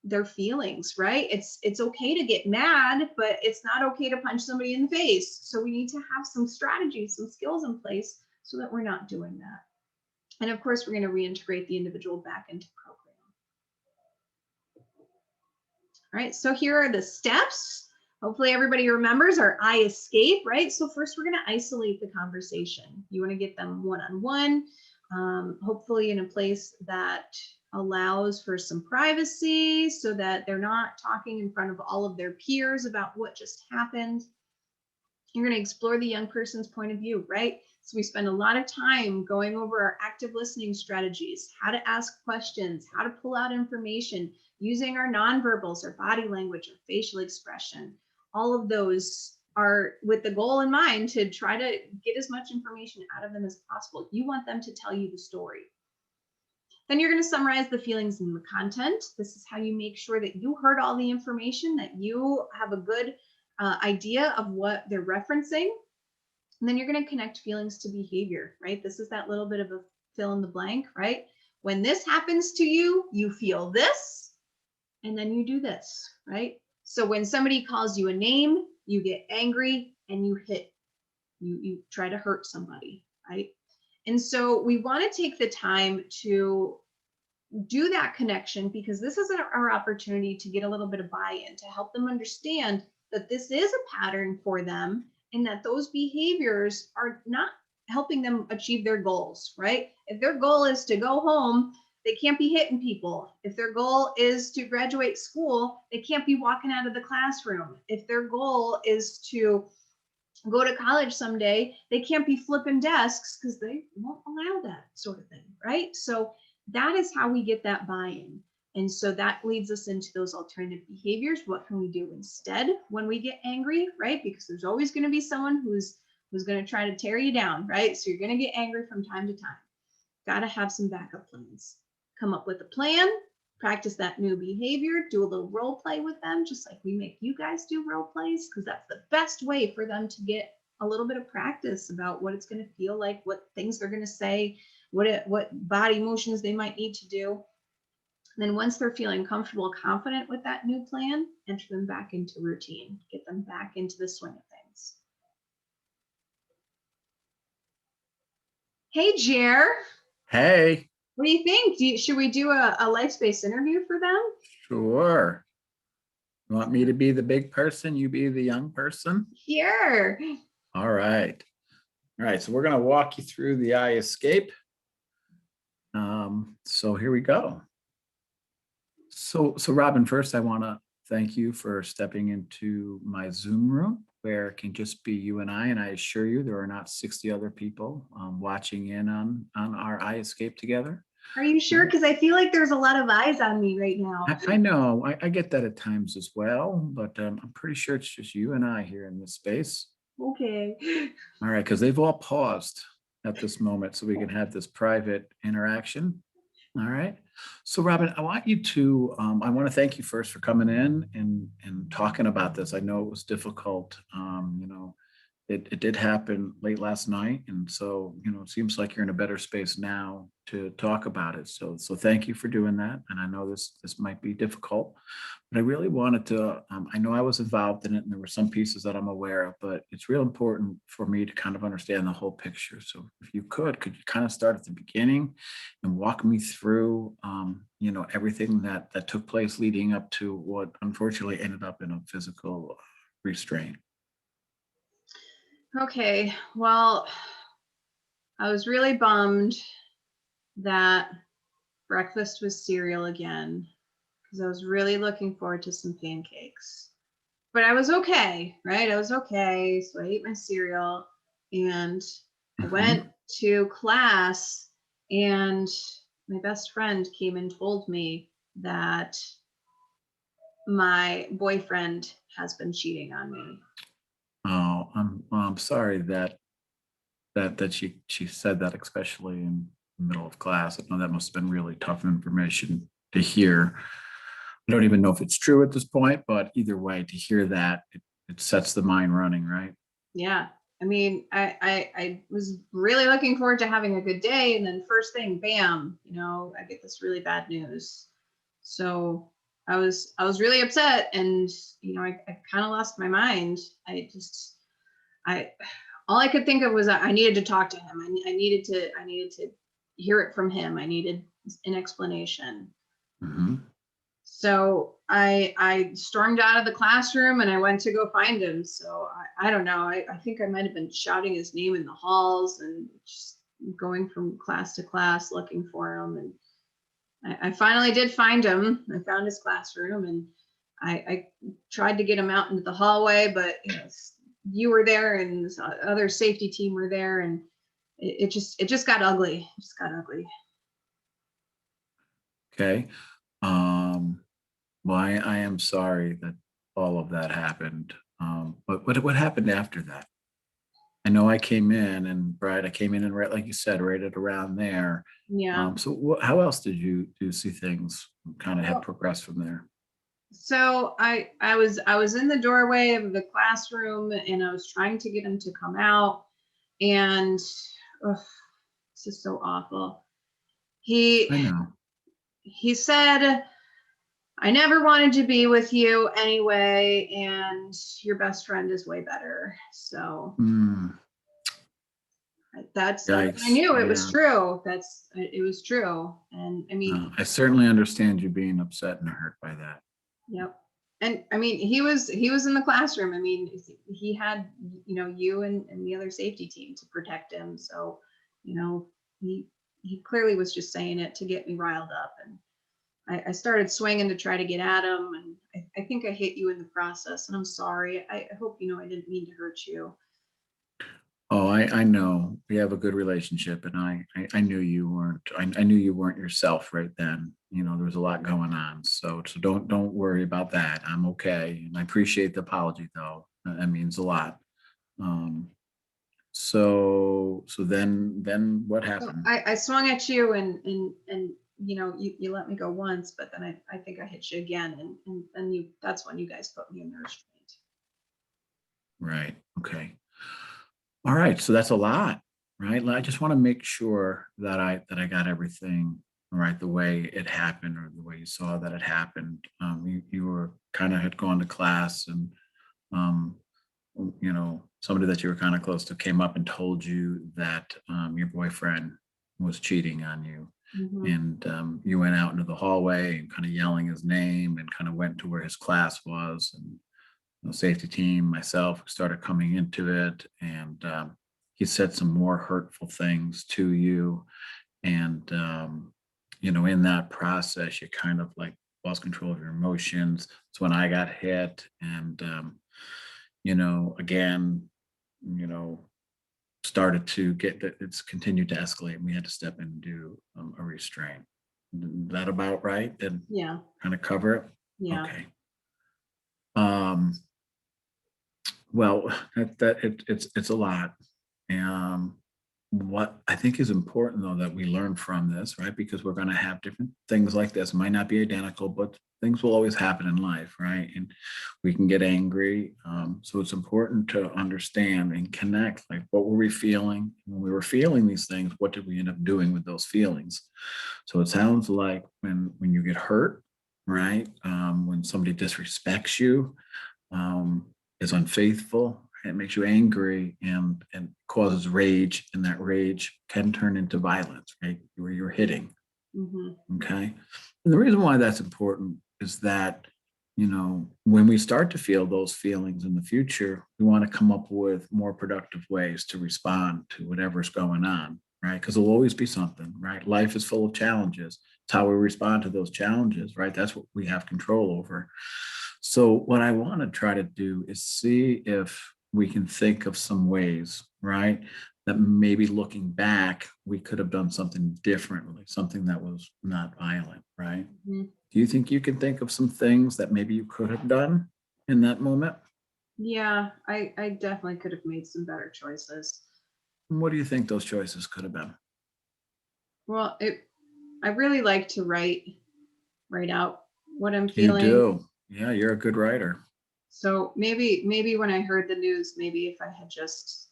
their feelings, right? It's okay to get mad, but it's not okay to punch somebody in the face. So we need to have some strategies, some skills in place so that we're not doing that. And of course, we're going to reintegrate the individual back into the program. All right, so here are the steps. Hopefully everybody remembers our I escape, right? So first we're going to isolate the conversation. You want to get them one-on-one, hopefully in a place that allows for some privacy so that they're not talking in front of all of their peers about what just happened. You're going to explore the young person's point of view, right? So we spend a lot of time going over our active listening strategies, how to ask questions, how to pull out information, using our nonverbals, our body language, our facial expression. All of those are with the goal in mind to try to get as much information out of them as possible. You want them to tell you the story. Then you're going to summarize the feelings and the content. This is how you make sure that you heard all the information, that you have a good idea of what they're referencing. And then you're going to connect feelings to behavior, right? This is that little bit of a fill in the blank, right? When this happens to you, you feel this, and then you do this, right? So when somebody calls you a name, you get angry and you try to hurt somebody, right? And so we want to take the time to do that connection, because this is our opportunity to get a little bit of buy-in, to help them understand that this is a pattern for them and that those behaviors are not helping them achieve their goals, right? If their goal is to go home, they can't be hitting people. If their goal is to graduate school, they can't be walking out of the classroom. If their goal is to go to college someday, they can't be flipping desks because they won't allow that sort of thing, right? So that is how we get that buy-in. And so that leads us into those alternative behaviors. What can we do instead when we get angry, right? Because there's always going to be someone who's going to try to tear you down, right? So you're going to get angry from time to time. Got to have some backup plans. Come up with a plan, practice that new behavior, do a little role play with them, just like we make you guys do role plays, because that's the best way for them to get a little bit of practice about what it's going to feel like, what things they're going to say, what body motions they might need to do. And then once they're feeling comfortable, confident with that new plan, enter them back into routine, get them back into the swing of things. Hey, Jer. Hey, What do you think? Should we do a life space interview for them? sure. You want me to be the big person? You be the young person? Here. All right. All right. So we're going to walk you through the I escape. So here we go. So Robin, first I want to thank you for stepping into my Zoom room where it can just be you and I assure you there are not 60 other people watching in on our I escape together. Are you sure? Because I feel like there's a lot of eyes on me right now. I know, I get that at times as well, but I'm pretty sure it's just you and I here in this space. Okay. All right, because they've all paused. at this moment so we can have this private interaction. All right. So Robin, I want to thank you first for coming in and talking about this. I know it was difficult. It did happen late last night. And so, it seems like you're in a better space now to talk about it. So thank you for doing that. And I know this might be difficult, but I really wanted to, I know I was involved in it and there were some pieces that I'm aware of, but it's real important for me to kind of understand the whole picture. So if you could you kind of start at the beginning and walk me through, everything that took place leading up to what unfortunately ended up in a physical restraint. Okay, well, I was really bummed that breakfast was cereal again because I was really looking forward to some pancakes. But I was okay, right? I was okay. So I ate my cereal and I went Mhm. to class, and my best friend came and told me that my boyfriend has been cheating on me. Oh, I'm sorry that she said that, especially in the middle of class. I know that must have been really tough information to hear. I don't even know if it's true at this point, but either way, to hear that, it sets the mind running, right? Yeah. I mean, I was really looking forward to having a good day. And then first thing, bam, I get this really bad news. So I was really upset, and I kind of lost my mind. I all I could think of was I needed to talk to him. I needed to hear it from him. I needed an explanation. Mhm. So I stormed out of the classroom and I went to go find him. So I don't know. I think I might have been shouting his name in the halls and just going from class to class looking for him. And I finally did find him. I found his classroom, and I tried to get him out into the hallway, but you were there and this other safety team were there, and it just got ugly. It just got ugly. Okay. Um, well, I am sorry that all of that happened. But what happened after that? I know I came in and right, I came in and right, like you said, right at around there. Yeah. So how else did you see things kind of have Well, progressed from there? so I was in the doorway of the classroom, and I was trying to get him to come out, and ugh, this is so awful. He I know. he said, I never wanted to be with you anyway, and your best friend is way better. So Mm, that's when I yikes. knew it was Yeah. true. It was true. And I mean, I certainly understand you being upset and hurt by that. yep. And I mean, he was in the classroom. I mean, he had you and the other safety team to protect him. So, you know, he he clearly was just saying it to get me riled up. And I started swinging to try to get at him, and I think I hit you in the process. And I'm sorry. I hope you know I didn't mean to hurt you. Oh, I know we have a good relationship, and I knew you weren't. I knew you weren't yourself right then. There was a lot going on, so don't worry about that. I'm okay, and I appreciate the apology though. That means a lot. Um, so then what So happened? I swung at you, and you let me go once, but then I think I hit you again, and that's when you guys put me in the restraint. Right. Okay. All right. So that's a lot, right? I just want to make sure that I got everything right the way it happened or the way you saw that it happened. You were kind of had gone to class and um, somebody that you were kind of close to came up and told you that your boyfriend was cheating on you. Hmm. And you went out into the hallway and kind of yelling his name and kind of went to where his class was. And the safety team, myself, started coming into it. And he said some more hurtful things to you. And, in that process, you kind of like lost control of your emotions. It's when I got hit. And, again, you know, started to get that it's continued to escalate and we had to step in and do a restraint. That about right? Then Yeah, kind of cover it. yeah. Okay. Um, well, it's a lot. Um, what I think is important though that we learn from this, right? Because we're going to have different things like this, might not be identical, but things will always happen in life, right? And we can get angry. So it's important to understand and connect, like what were we feeling when we were feeling these things? What did we end up doing with those feelings? So it sounds like when you get hurt, right? When somebody disrespects you, um, is unfaithful. It makes you angry and causes rage, and that rage can turn into violence, right? Where you're hitting. Hmm. Okay. And the reason why that's important is that, when we start to feel those feelings in the future, we want to come up with more productive ways to respond to whatever's going on, right? Because there'll always be something, right? Life is full of challenges. It's how we respond to those challenges, right? That's what we have control over. So, what I want to try to do is see if we can think of some ways, right? That maybe looking back, we could have done something differently, something that was not violent, right? Do you think you can think of some things that maybe you could have done in that moment? Yeah, I definitely could have made some better choices. And what do you think those choices could have been? Well, I really like to write out what I'm You feeling. do. Yeah, you're a good writer. So maybe when I heard the news, maybe if I had just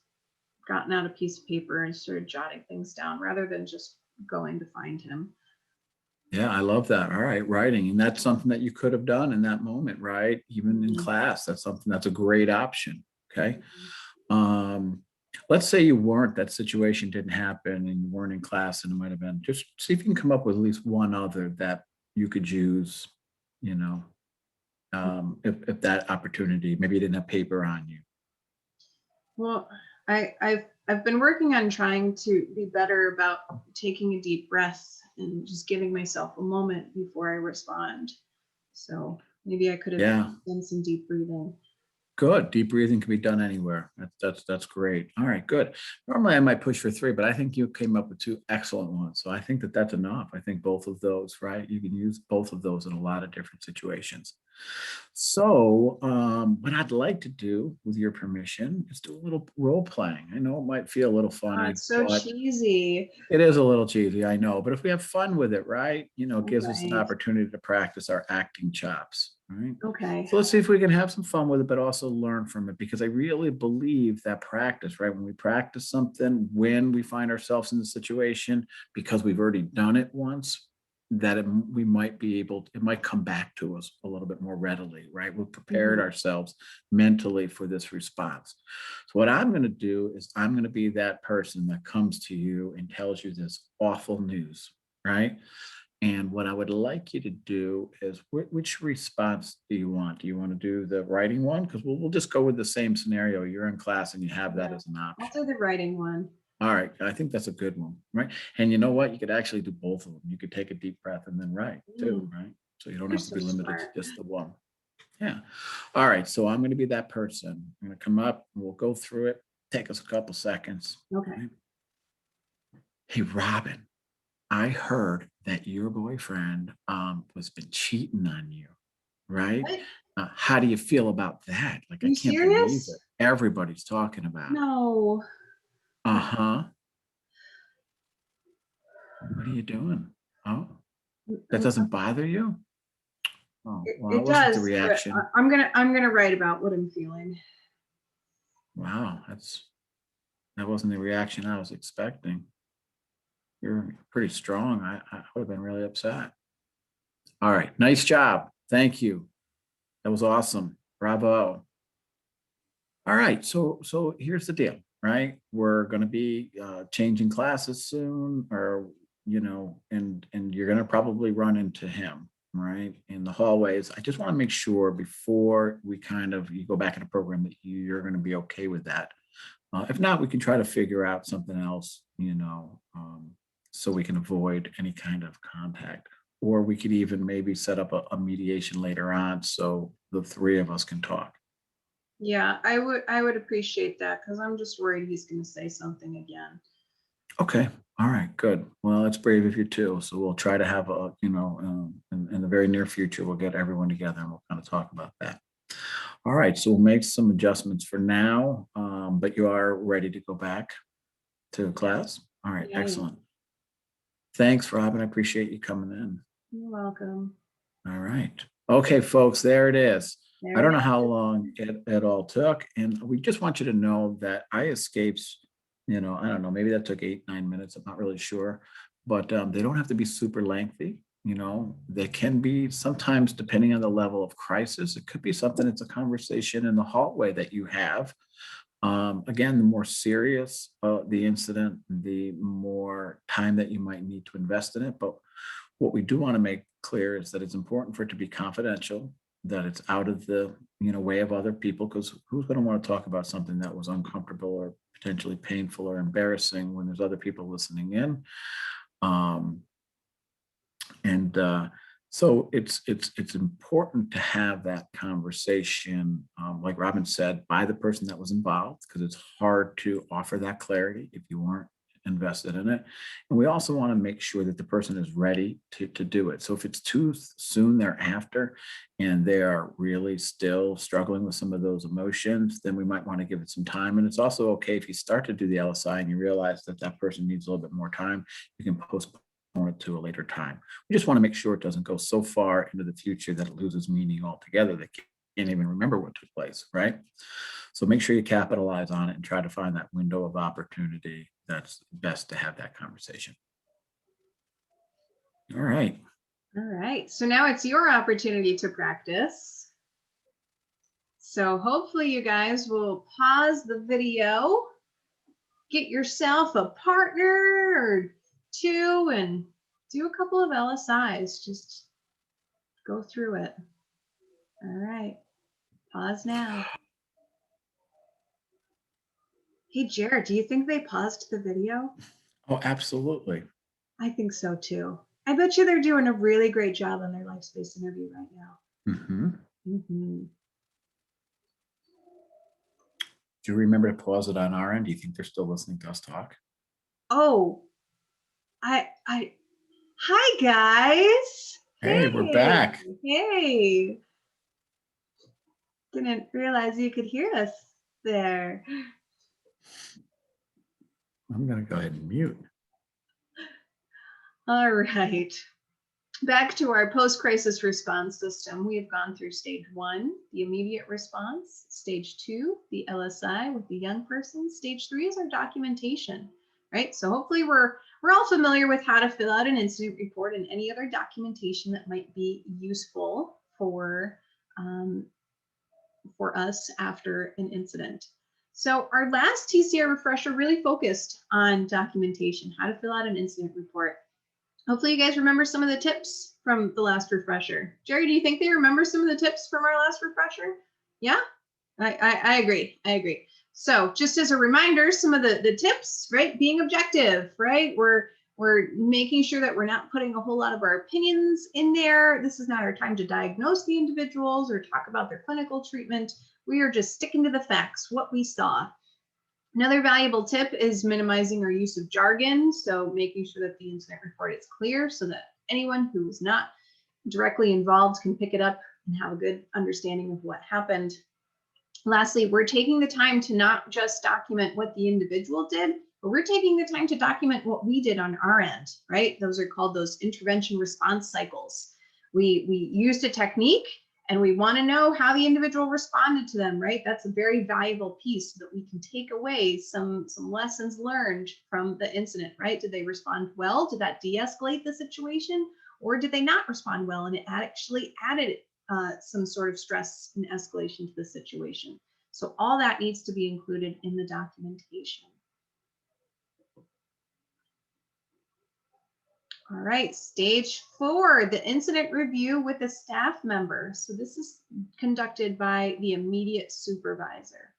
gotten out a piece of paper and started jotting things down rather than just going to find him. Yeah, I love that. All right, writing. And that's something that you could have done in that moment, right? Even in Mhm. class, that's something that's a great option. Okay. Um, let's say you weren't, that situation didn't happen and you weren't in class and it might have been, just see if you can come up with at least one other that you could use, you know, if that opportunity, maybe you didn't have paper on you. Well, I've been working on trying to be better about taking a deep breath and just giving myself a moment before I respond. So maybe I could have Yeah. done some deep breathing. Good. Deep breathing can be done anywhere. That's great. All right, good. Normally I might push for three, but I think you came up with two excellent ones. So I think that that's enough. I think both of those, right? You can use both of those in a lot of different situations. So, what I'd like to do, with your permission, is do a little role playing. I know it might feel a little Oh, funny, it's so but cheesy. it is a little cheesy, I know. But if we have fun with it, right? It gives us an Right. opportunity to practice our acting chops, right? Okay. So let's see if we can have some fun with it, but also learn from it because I really believe that practice, right? When we practice something, when we find ourselves in the situation, because we've already done it once, that we might be able, it might come back to us a little bit more readily, right? We've prepared Mhm. ourselves mentally for this response. So, what I'm going to do is I'm going to be that person that comes to you and tells you this awful news, right? And what I would like you to do is which response do you want? Do you want to do the writing one? Because we'll just go with the same scenario. You're in class and you have that Yeah. as an I'll option. do the writing one. All right. I think that's a good one, right? And you know what? You could actually do both of them. You could take a deep breath and then write too, Mm, right? So you don't you're have to so be limited to smart. just the one. Yeah. All right. So I'm going to be that person. I'm going to come up and we'll go through it. Take us a couple seconds. Okay. Right? Hey, Robin, I heard that your boyfriend was been cheating on you, right? What? How do you feel about that? Like, Are I you can't believe it. serious? Everybody's talking about it. No. Uh-huh. What are you doing? Oh, that I'm, doesn't bother you? Oh, well, that it wasn't the does, but reaction. I'm gonna write about what I'm feeling. Wow, that wasn't the reaction I was expecting. You're pretty strong. I would have been really upset. All right, nice job. Thank you. That was awesome. Bravo. All right, so here's the deal, right? We're going to be changing classes soon, or and you're going to probably run into him, right, in the hallways. I just want to make sure before we kind of you go back in the program that you're going to be okay with that. If not, we can try to figure out something else, so we can avoid any kind of contact, or we could even maybe set up a mediation later on so the three of us can talk. Yeah, I would appreciate that because I'm just worried he's gonna say something again. Okay. All right. Good. Well, that's brave of you too. So we'll try to have in the very near future, we'll get everyone together and we'll kind of talk about that. All right. So we'll make some adjustments for now, but you are ready to go back. To class? All right, Yeah, excellent. Thanks, Robin. I appreciate you coming in. you're welcome. All right. Okay, folks, there it is. I There it don't know how is. long it all took. And we just want you to know that iEscapes, I don't know, maybe that took 8, 9 minutes. I'm not really sure. But they don't have to be super lengthy. They can be sometimes, depending on the level of crisis, it could be something, it's a conversation in the hallway that you have. Again, the more serious the incident, the more time that you might need to invest in it. But what we do want to make clear is that it's important for it to be confidential, that it's out of the way of other people, because who's going to want to talk about something that was uncomfortable or potentially painful or embarrassing when there's other people listening in? Um, and so it's important to have that conversation, like Robin said, by the person that was involved, because it's hard to offer that clarity if you weren't invested in it. And we also want to make sure that the person is ready to do it. So if it's too soon thereafter and they are really still struggling with some of those emotions, then we might want to give it some time. And it's also okay if you start to do the LSI and you realize that that person needs a little bit more time, you can postpone it to a later time. We just want to make sure it doesn't go so far into the future that it loses meaning altogether, that can't even remember what took place, right? So make sure you capitalize on it and try to find that window of opportunity that's best to have that conversation. All right. All right. So now it's your opportunity to practice. So hopefully you guys will pause the video, get yourself a partner or two, and do a couple of LSIs. Just go through it. All right. Pause now. Hey, Jared, do you think they paused the video? Oh, absolutely. I think so too. I bet you they're doing a really great job on their life space interview right now. Mm-hmm. Mm-hmm. Do you remember to pause it on our end? Do you think they're still listening to us talk? Oh, I, hi guys. Hey, we're Hey, back. hey. Didn't realize you could hear us there. I'm going to go ahead and mute. All right. Back to our post-crisis response system. We have gone through stage 1, the immediate response, stage 2, the LSI with the young person, stage 3 is our documentation, right? So hopefully we're all familiar with how to fill out an incident report and any other documentation that might be useful for us after an incident. So our last TCI refresher really focused on documentation, how to fill out an incident report. Hopefully you guys remember some of the tips from the last refresher. Jerry, do you think they remember some of the tips from our last refresher? Yeah, I agree. I agree. So just as a reminder, some of the tips, right? Being objective, right? We're making sure that we're not putting a whole lot of our opinions in there. This is not our time to diagnose the individuals or talk about their clinical treatment. We are just sticking to the facts, what we saw. Another valuable tip is minimizing our use of jargon. So making sure that the incident report is clear so that anyone who is not directly involved can pick it up and have a good understanding of what happened. Lastly, we're taking the time to not just document what the individual did, but we're taking the time to document what we did on our end, right? Those are called those intervention response cycles. We used a technique and we want to know how the individual responded to them, right? That's a very valuable piece so that we can take away some lessons learned from the incident, right? Did they respond well? Did that de-escalate the situation? Or did they not respond well and it actually added some sort of stress and escalation to the situation? So all that needs to be included in the documentation. All right, stage 4, the incident review with a staff member. So this is conducted by the immediate supervisor.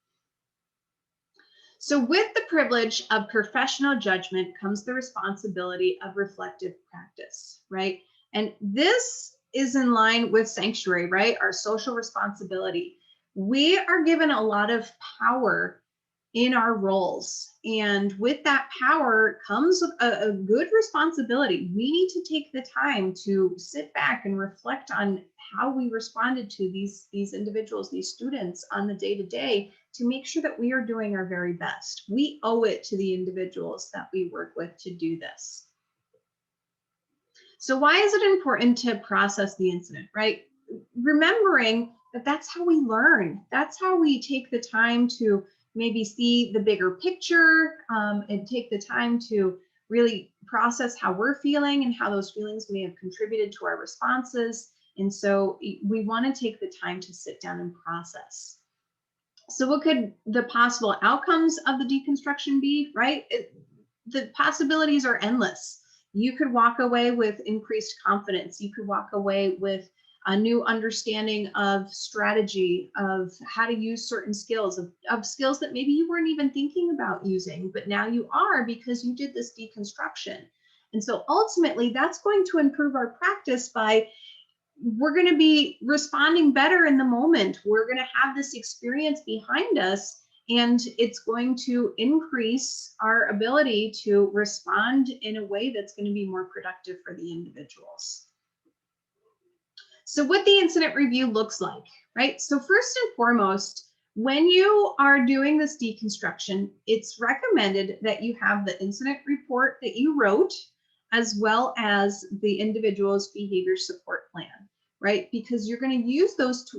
So with the privilege of professional judgment comes the responsibility of reflective practice, right? And this is in line with sanctuary, right? Our social responsibility. We are given a lot of power in our roles. And with that power comes a good responsibility. We need to take the time to sit back and reflect on how we responded to these individuals, these students on the day-to-day, to make sure that we are doing our very best. We owe it to the individuals that we work with to do this. So why is it important to process the incident, right? Remembering that that's how we learn. That's how we take the time to maybe see the bigger picture, and take the time to really process how we're feeling and how those feelings may have contributed to our responses. And so we want to take the time to sit down and process. So what could the possible outcomes of the deconstruction be, right? The possibilities are endless. You could walk away with increased confidence. You could walk away with a new understanding of strategy, of how to use certain skills, of skills that maybe you weren't even thinking about using, but now you are because you did this deconstruction. And so ultimately, that's going to improve our practice by we're going to be responding better in the moment. We're going to have this experience behind us, and it's going to increase our ability to respond in a way that's going to be more productive for the individuals. So what the incident review looks like, right? So first and foremost, when you are doing this deconstruction, it's recommended that you have the incident report that you wrote, as well as the individual's behavior support plan, right? Because you're going to use those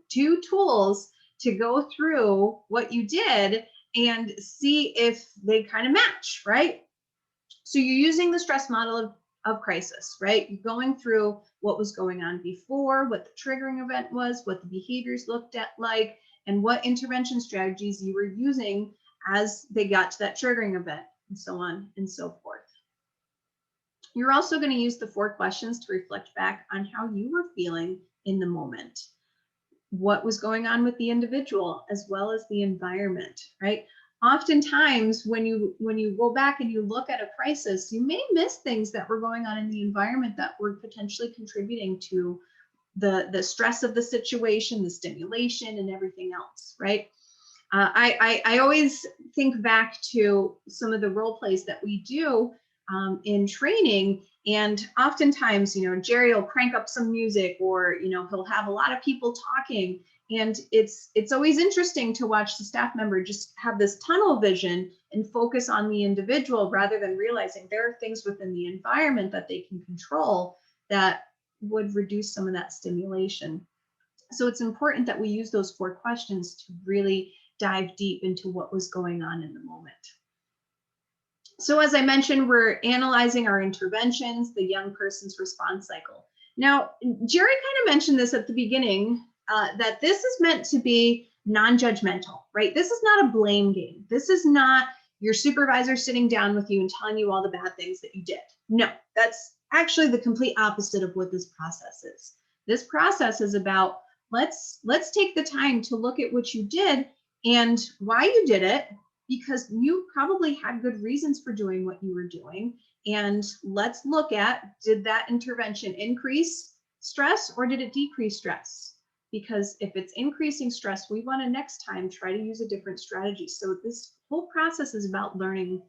two tools to go through what you did and see if they kind of match, right? So you're using the stress model of crisis, right? You're going through what was going on before, what the triggering event was, what the behaviors looked at like, and what intervention strategies you were using as they got to that triggering event, and so on and so forth. You're also going to use the 4 questions to reflect back on how you were feeling in the moment, what was going on with the individual, as well as the environment, right? Oftentimes, when you go back and you look at a crisis, you may miss things that were going on in the environment that were potentially contributing to the stress of the situation, the stimulation, and everything else, right? I always think back to some of the role plays that we do in training, and oftentimes, Jerry will crank up some music, or he'll have a lot of people talking, and it's always interesting to watch the staff member just have this tunnel vision and focus on the individual rather than realizing there are things within the environment that they can control that would reduce some of that stimulation. So it's important that we use those 4 questions to really dive deep into what was going on in the moment. So as I mentioned, we're analyzing our interventions, the young person's response cycle. Now, Jerry kind of mentioned this at the beginning, that this is meant to be non-judgmental, right? This is not a blame game. This is not your supervisor sitting down with you and telling you all the bad things that you did. No, that's actually the complete opposite of what this process is. This process is about, let's take the time to look at what you did and why you did it, because you probably had good reasons for doing what you were doing. And let's look at, did that intervention increase stress or did it decrease stress? Because if it's increasing stress, we want to next time try to use a different strategy. So this whole process is about learning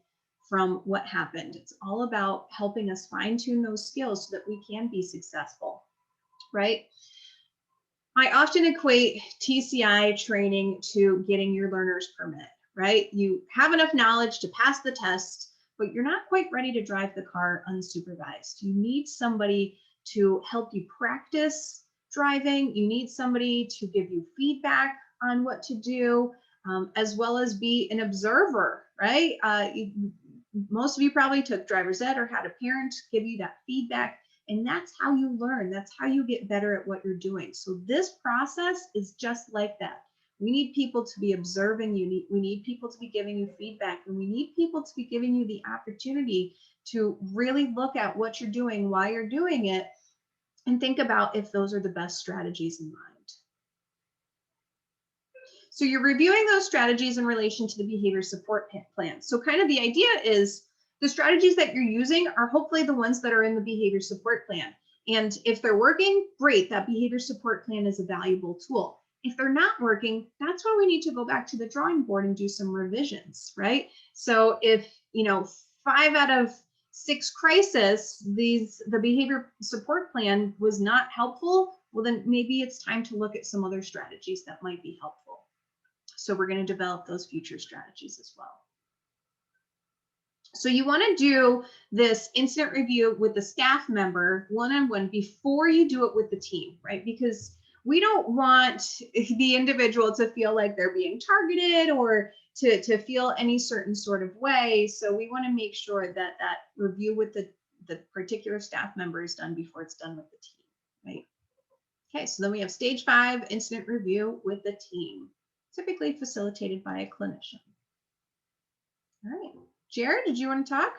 from what happened. It's all about helping us fine-tune those skills so that we can be successful, right? I often equate TCI training to getting your learner's permit, right? You have enough knowledge to pass the test, but you're not quite ready to drive the car unsupervised. You need somebody to help you practice driving. You need somebody to give you feedback on what to do, as well as be an observer, right? Most of you probably took driver's ed or had a parent give you that feedback. And that's how you learn. That's how you get better at what you're doing. So this process is just like that. We need people to be observing you. We need people to be giving you feedback, and we need people to be giving you the opportunity to really look at what you're doing, why you're doing it, and think about if those are the best strategies in mind. So you're reviewing those strategies in relation to the behavior support plan. So kind of the idea is the strategies that you're using are hopefully the ones that are in the behavior support plan. And if they're working, great, that behavior support plan is a valuable tool. If they're not working, that's when we need to go back to the drawing board and do some revisions, right? So if, 5 out of 6 crises, the behavior support plan was not helpful, well, then maybe it's time to look at some other strategies that might be helpful. So we're going to develop those future strategies as well. So you want to do this incident review with the staff member one-on-one before you do it with the team, right? Because we don't want the individual to feel like they're being targeted or to feel any certain sort of way. So we want to make sure that that review with the particular staff member is done before it's done with the team, right? Okay, so then we have stage 5 incident review with the team, typically facilitated by a clinician. All right. Jared, did you want to talk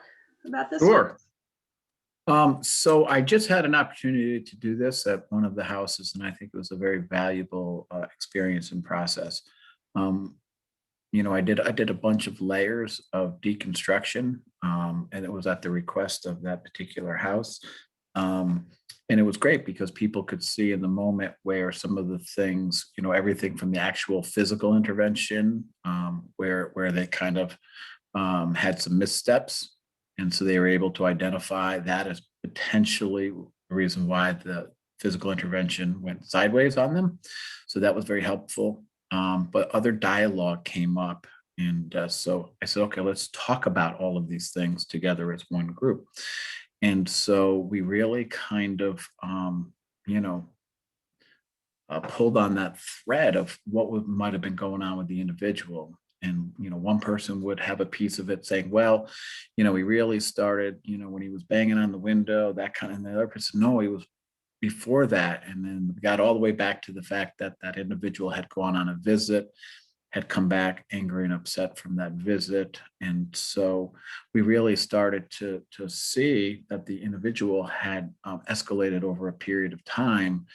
about this one? Sure. So I just had an opportunity to do this at one of the houses, and I think it was a very valuable experience and process. Um, I did a bunch of layers of deconstruction, and it was at the request of that particular house. Um, and it was great because people could see in the moment where some of the things, everything from the actual physical intervention, where they kind of had some missteps. And so they were able to identify that as potentially the reason why the physical intervention went sideways on them. So that was very helpful. But other dialogue came up. And so I said, okay, let's talk about all of these things together as one group. And so we really kind of, you know, pulled on that thread of what might have been going on with the individual. And one person would have a piece of it saying, well, he really started, when he was banging on the window, that kind of, and the other person, no, he was before that. And then we got all the way back to the fact that that individual had gone on a visit, had come back angry and upset from that visit. And so we really started to see that the individual had escalated over a period of time,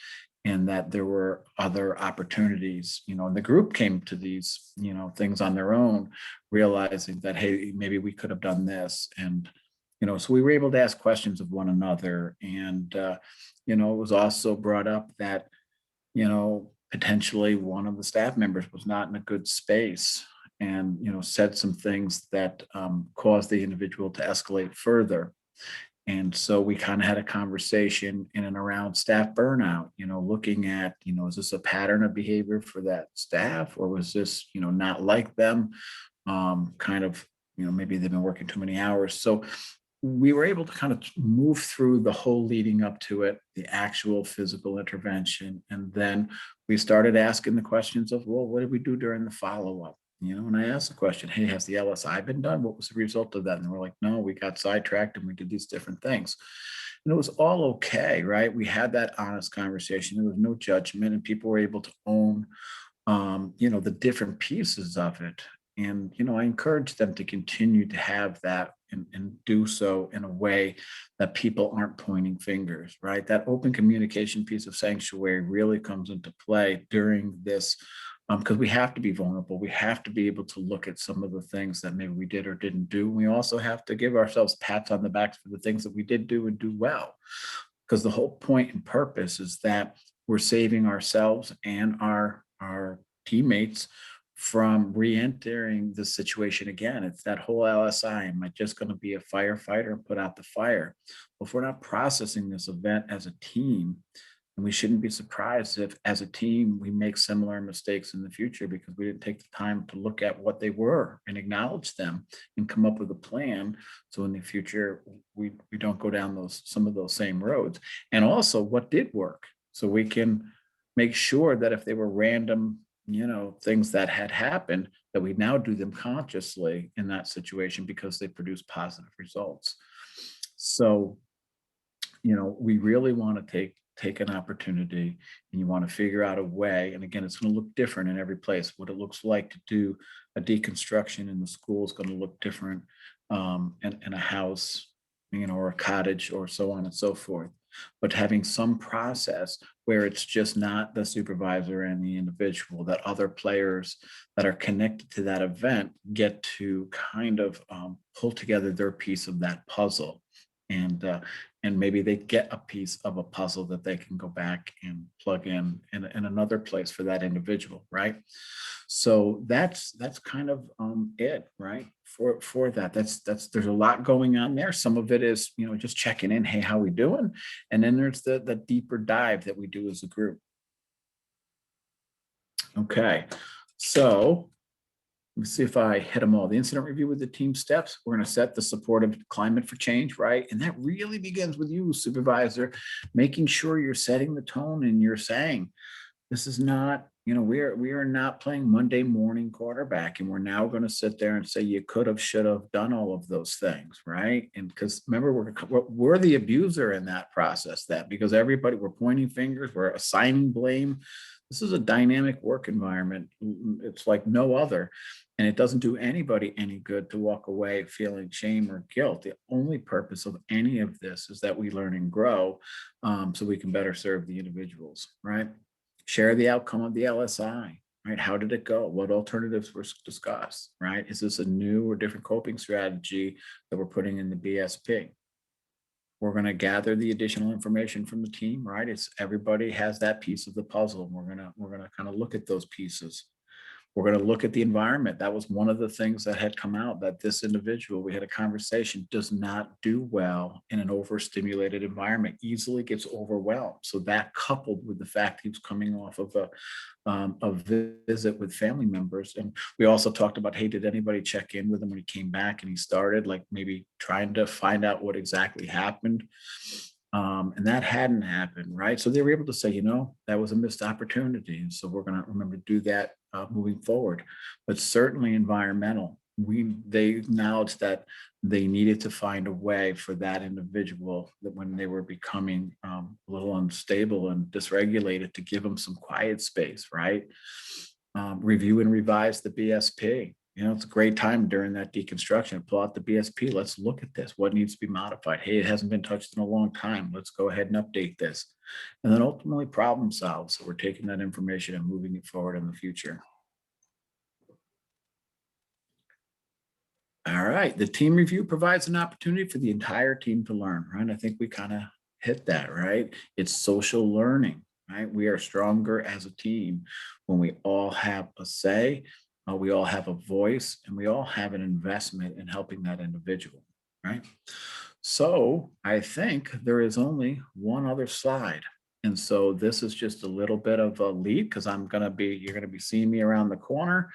and that there were other opportunities, and the group came to these, things on their own, realizing that, hey, maybe we could have done this. And, so we were able to ask questions of one another. And, it was also brought up that, potentially one of the staff members was not in a good space and, said some things that caused the individual to escalate further. And so we kind of had a conversation in and around staff burnout, looking at, is this a pattern of behavior for that staff, or was this, not like them? Kind of, maybe they've been working too many hours. So we were able to kind of move through the whole leading up to it, the actual physical intervention. And then we started asking the questions of, well, what did we do during the follow-up? And I asked the question, hey, has the LSI been done? What was the result of that? And we're like, no, we got sidetracked and we did these different things. And it was all okay, right? We had that honest conversation. There was no judgment, and people were able to own the different pieces of it. And, I encourage them to continue to have that and do so in a way that people aren't pointing fingers, right? That open communication piece of sanctuary really comes into play during this, because we have to be vulnerable. We have to be able to look at some of the things that maybe we did or didn't do. We also have to give ourselves pats on the back for the things that we did do and do well, because the whole point and purpose is that we're saving ourselves and our teammates from re-entering the situation again. It's that whole LSI. Am I just going to be a firefighter and put out the fire? Well, if we're not processing this event as a team, and we shouldn't be surprised if, as a team, we make similar mistakes in the future because we didn't take the time to look at what they were and acknowledge them and come up with a plan. So in the future, we don't go down some of those same roads. And also what did work. So we can make sure that if they were random, things that had happened, that we now do them consciously in that situation because they produce positive results. So we really want to take an opportunity, and you want to figure out a way. And again, it's going to look different in every place. What it looks like to do a deconstruction in the school is going to look different in a house, or a cottage, or so on and so forth. But having some process where it's just not the supervisor and the individual, that other players that are connected to that event get to kind of pull together their piece of that puzzle. And maybe they get a piece of a puzzle that they can go back and plug in another place for that individual, right? So that's kind of it, right? For that, that's there's a lot going on there. Some of it is, just checking in, hey, how we doing? And then there's the deeper dive that we do as a group. Okay, so Let me see if I hit them all. The incident review with the team steps. We're going to set the supportive climate for change, right? And that really begins with you, supervisor, making sure you're setting the tone and you're saying, this is not, we are not playing Monday morning quarterback, and we're now going to sit there and say you could have, should have done all of those things, right? And because remember, we're the abuser in that process, that because we're pointing fingers, we're assigning blame. This is a dynamic work environment. It's like no other. And it doesn't do anybody any good to walk away feeling shame or guilt. The only purpose of any of this is that we learn and grow, so we can better serve the individuals, right? Share the outcome of the LSI, right? How did it go? What alternatives were discussed, right? Is this a new or different coping strategy that we're putting in the BSP? We're going to gather the additional information from the team, right? It's everybody has that piece of the puzzle. And we're gonna kind of look at those pieces. We're going to look at the environment. That was one of the things that had come out, that this individual, we had a conversation, does not do well in an overstimulated environment, easily gets overwhelmed. So that, coupled with the fact he was coming off of a visit with family members. And we also talked about, hey, did anybody check in with him when he came back and he started like maybe trying to find out what exactly happened? And that hadn't happened, right? So they were able to say, that was a missed opportunity. And so we're going to remember to do that moving forward. But certainly environmental. They acknowledged that they needed to find a way for that individual, that when they were becoming a little unstable and dysregulated, to give them some quiet space, right? Review and revise the BSP. It's a great time during that deconstruction. Pull out the BSP. Let's look at this. What needs to be modified? Hey, it hasn't been touched in a long time. Let's go ahead and update this. And then ultimately problem solve. So we're taking that information and moving it forward in the future. All right. The team review provides an opportunity for the entire team to learn, right? I think we kind of hit that, right? It's social learning, right? We are stronger as a team when we all have a say, we all have a voice, and we all have an investment in helping that individual, right? So I think there is only one other slide. And so this is just a little bit of a lead, because you're going to be seeing me around the corner.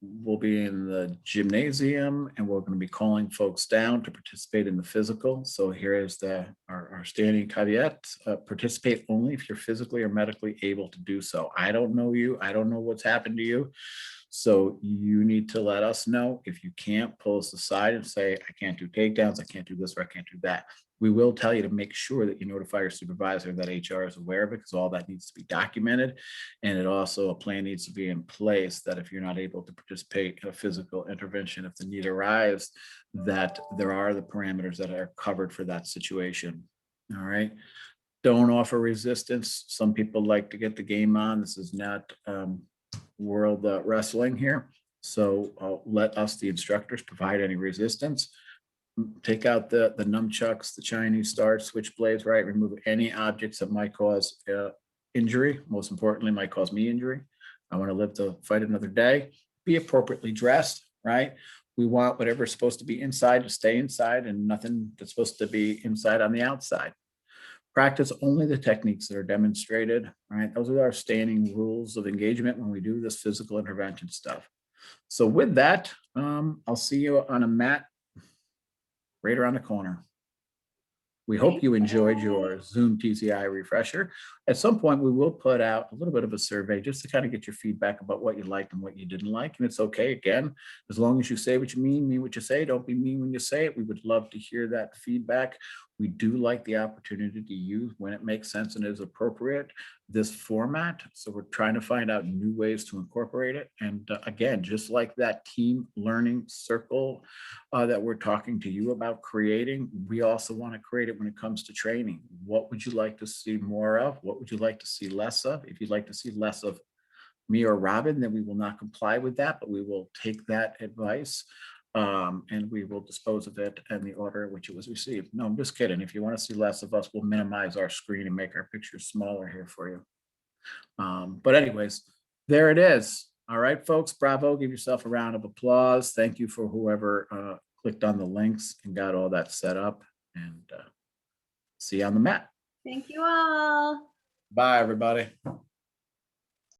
We'll be in the gymnasium, and we're going to be calling folks down to participate in the physical. So here is our standing caveat: participate only if you're physically or medically able to do so. I don't know you. I don't know what's happened to you. So you need to let us know. If you can't, pull us aside and say, I can't do takedowns, I can't do this, or I can't do that. We will tell you to make sure that you notify your supervisor that HR is aware of it, because all that needs to be documented. And a plan needs to be in place that if you're not able to participate in a physical intervention, if the need arrives, that there are the parameters that are covered for that situation. All right. Don't offer resistance. Some people like to get the game on. This is not world wrestling here. So let us, the instructors, provide any resistance. Take out the nunchucks, the Chinese stars, switchblades, right? Remove any objects that might cause injury. Most importantly, might cause me injury. I want to live to fight another day. Be appropriately dressed, right? We want whatever's supposed to be inside to stay inside, and nothing that's supposed to be inside on the outside. Practice only the techniques that are demonstrated, right? Those are our standing rules of engagement when we do this physical intervention stuff. So with that, I'll see you on a mat right around the corner. We hope you enjoyed your Zoom TCI refresher. At some point, we will put out a little bit of a survey just to kind of get your feedback about what you liked and what you didn't like. And it's okay, again, as long as you say what you mean what you say. Don't be mean when you say it. We would love to hear that feedback. We do like the opportunity to use, when it makes sense and is appropriate, this format. So we're trying to find out new ways to incorporate it. And again, just like that team learning circle that we're talking to you about creating, we also want to create it when it comes to training. What would you like to see more of? What would you like to see less of? If you'd like to see less of me or Robin, then we will not comply with that, but we will take that advice and we will dispose of it in the order in which it was received. No, I'm just kidding. If you want to see less of us, we'll minimize our screen and make our pictures smaller here for you. But anyways, there it is. All right, folks, bravo. Give yourself a round of applause. Thank you for whoever clicked on the links and got all that set up. And see you on the mat. Thank you all. Bye, everybody.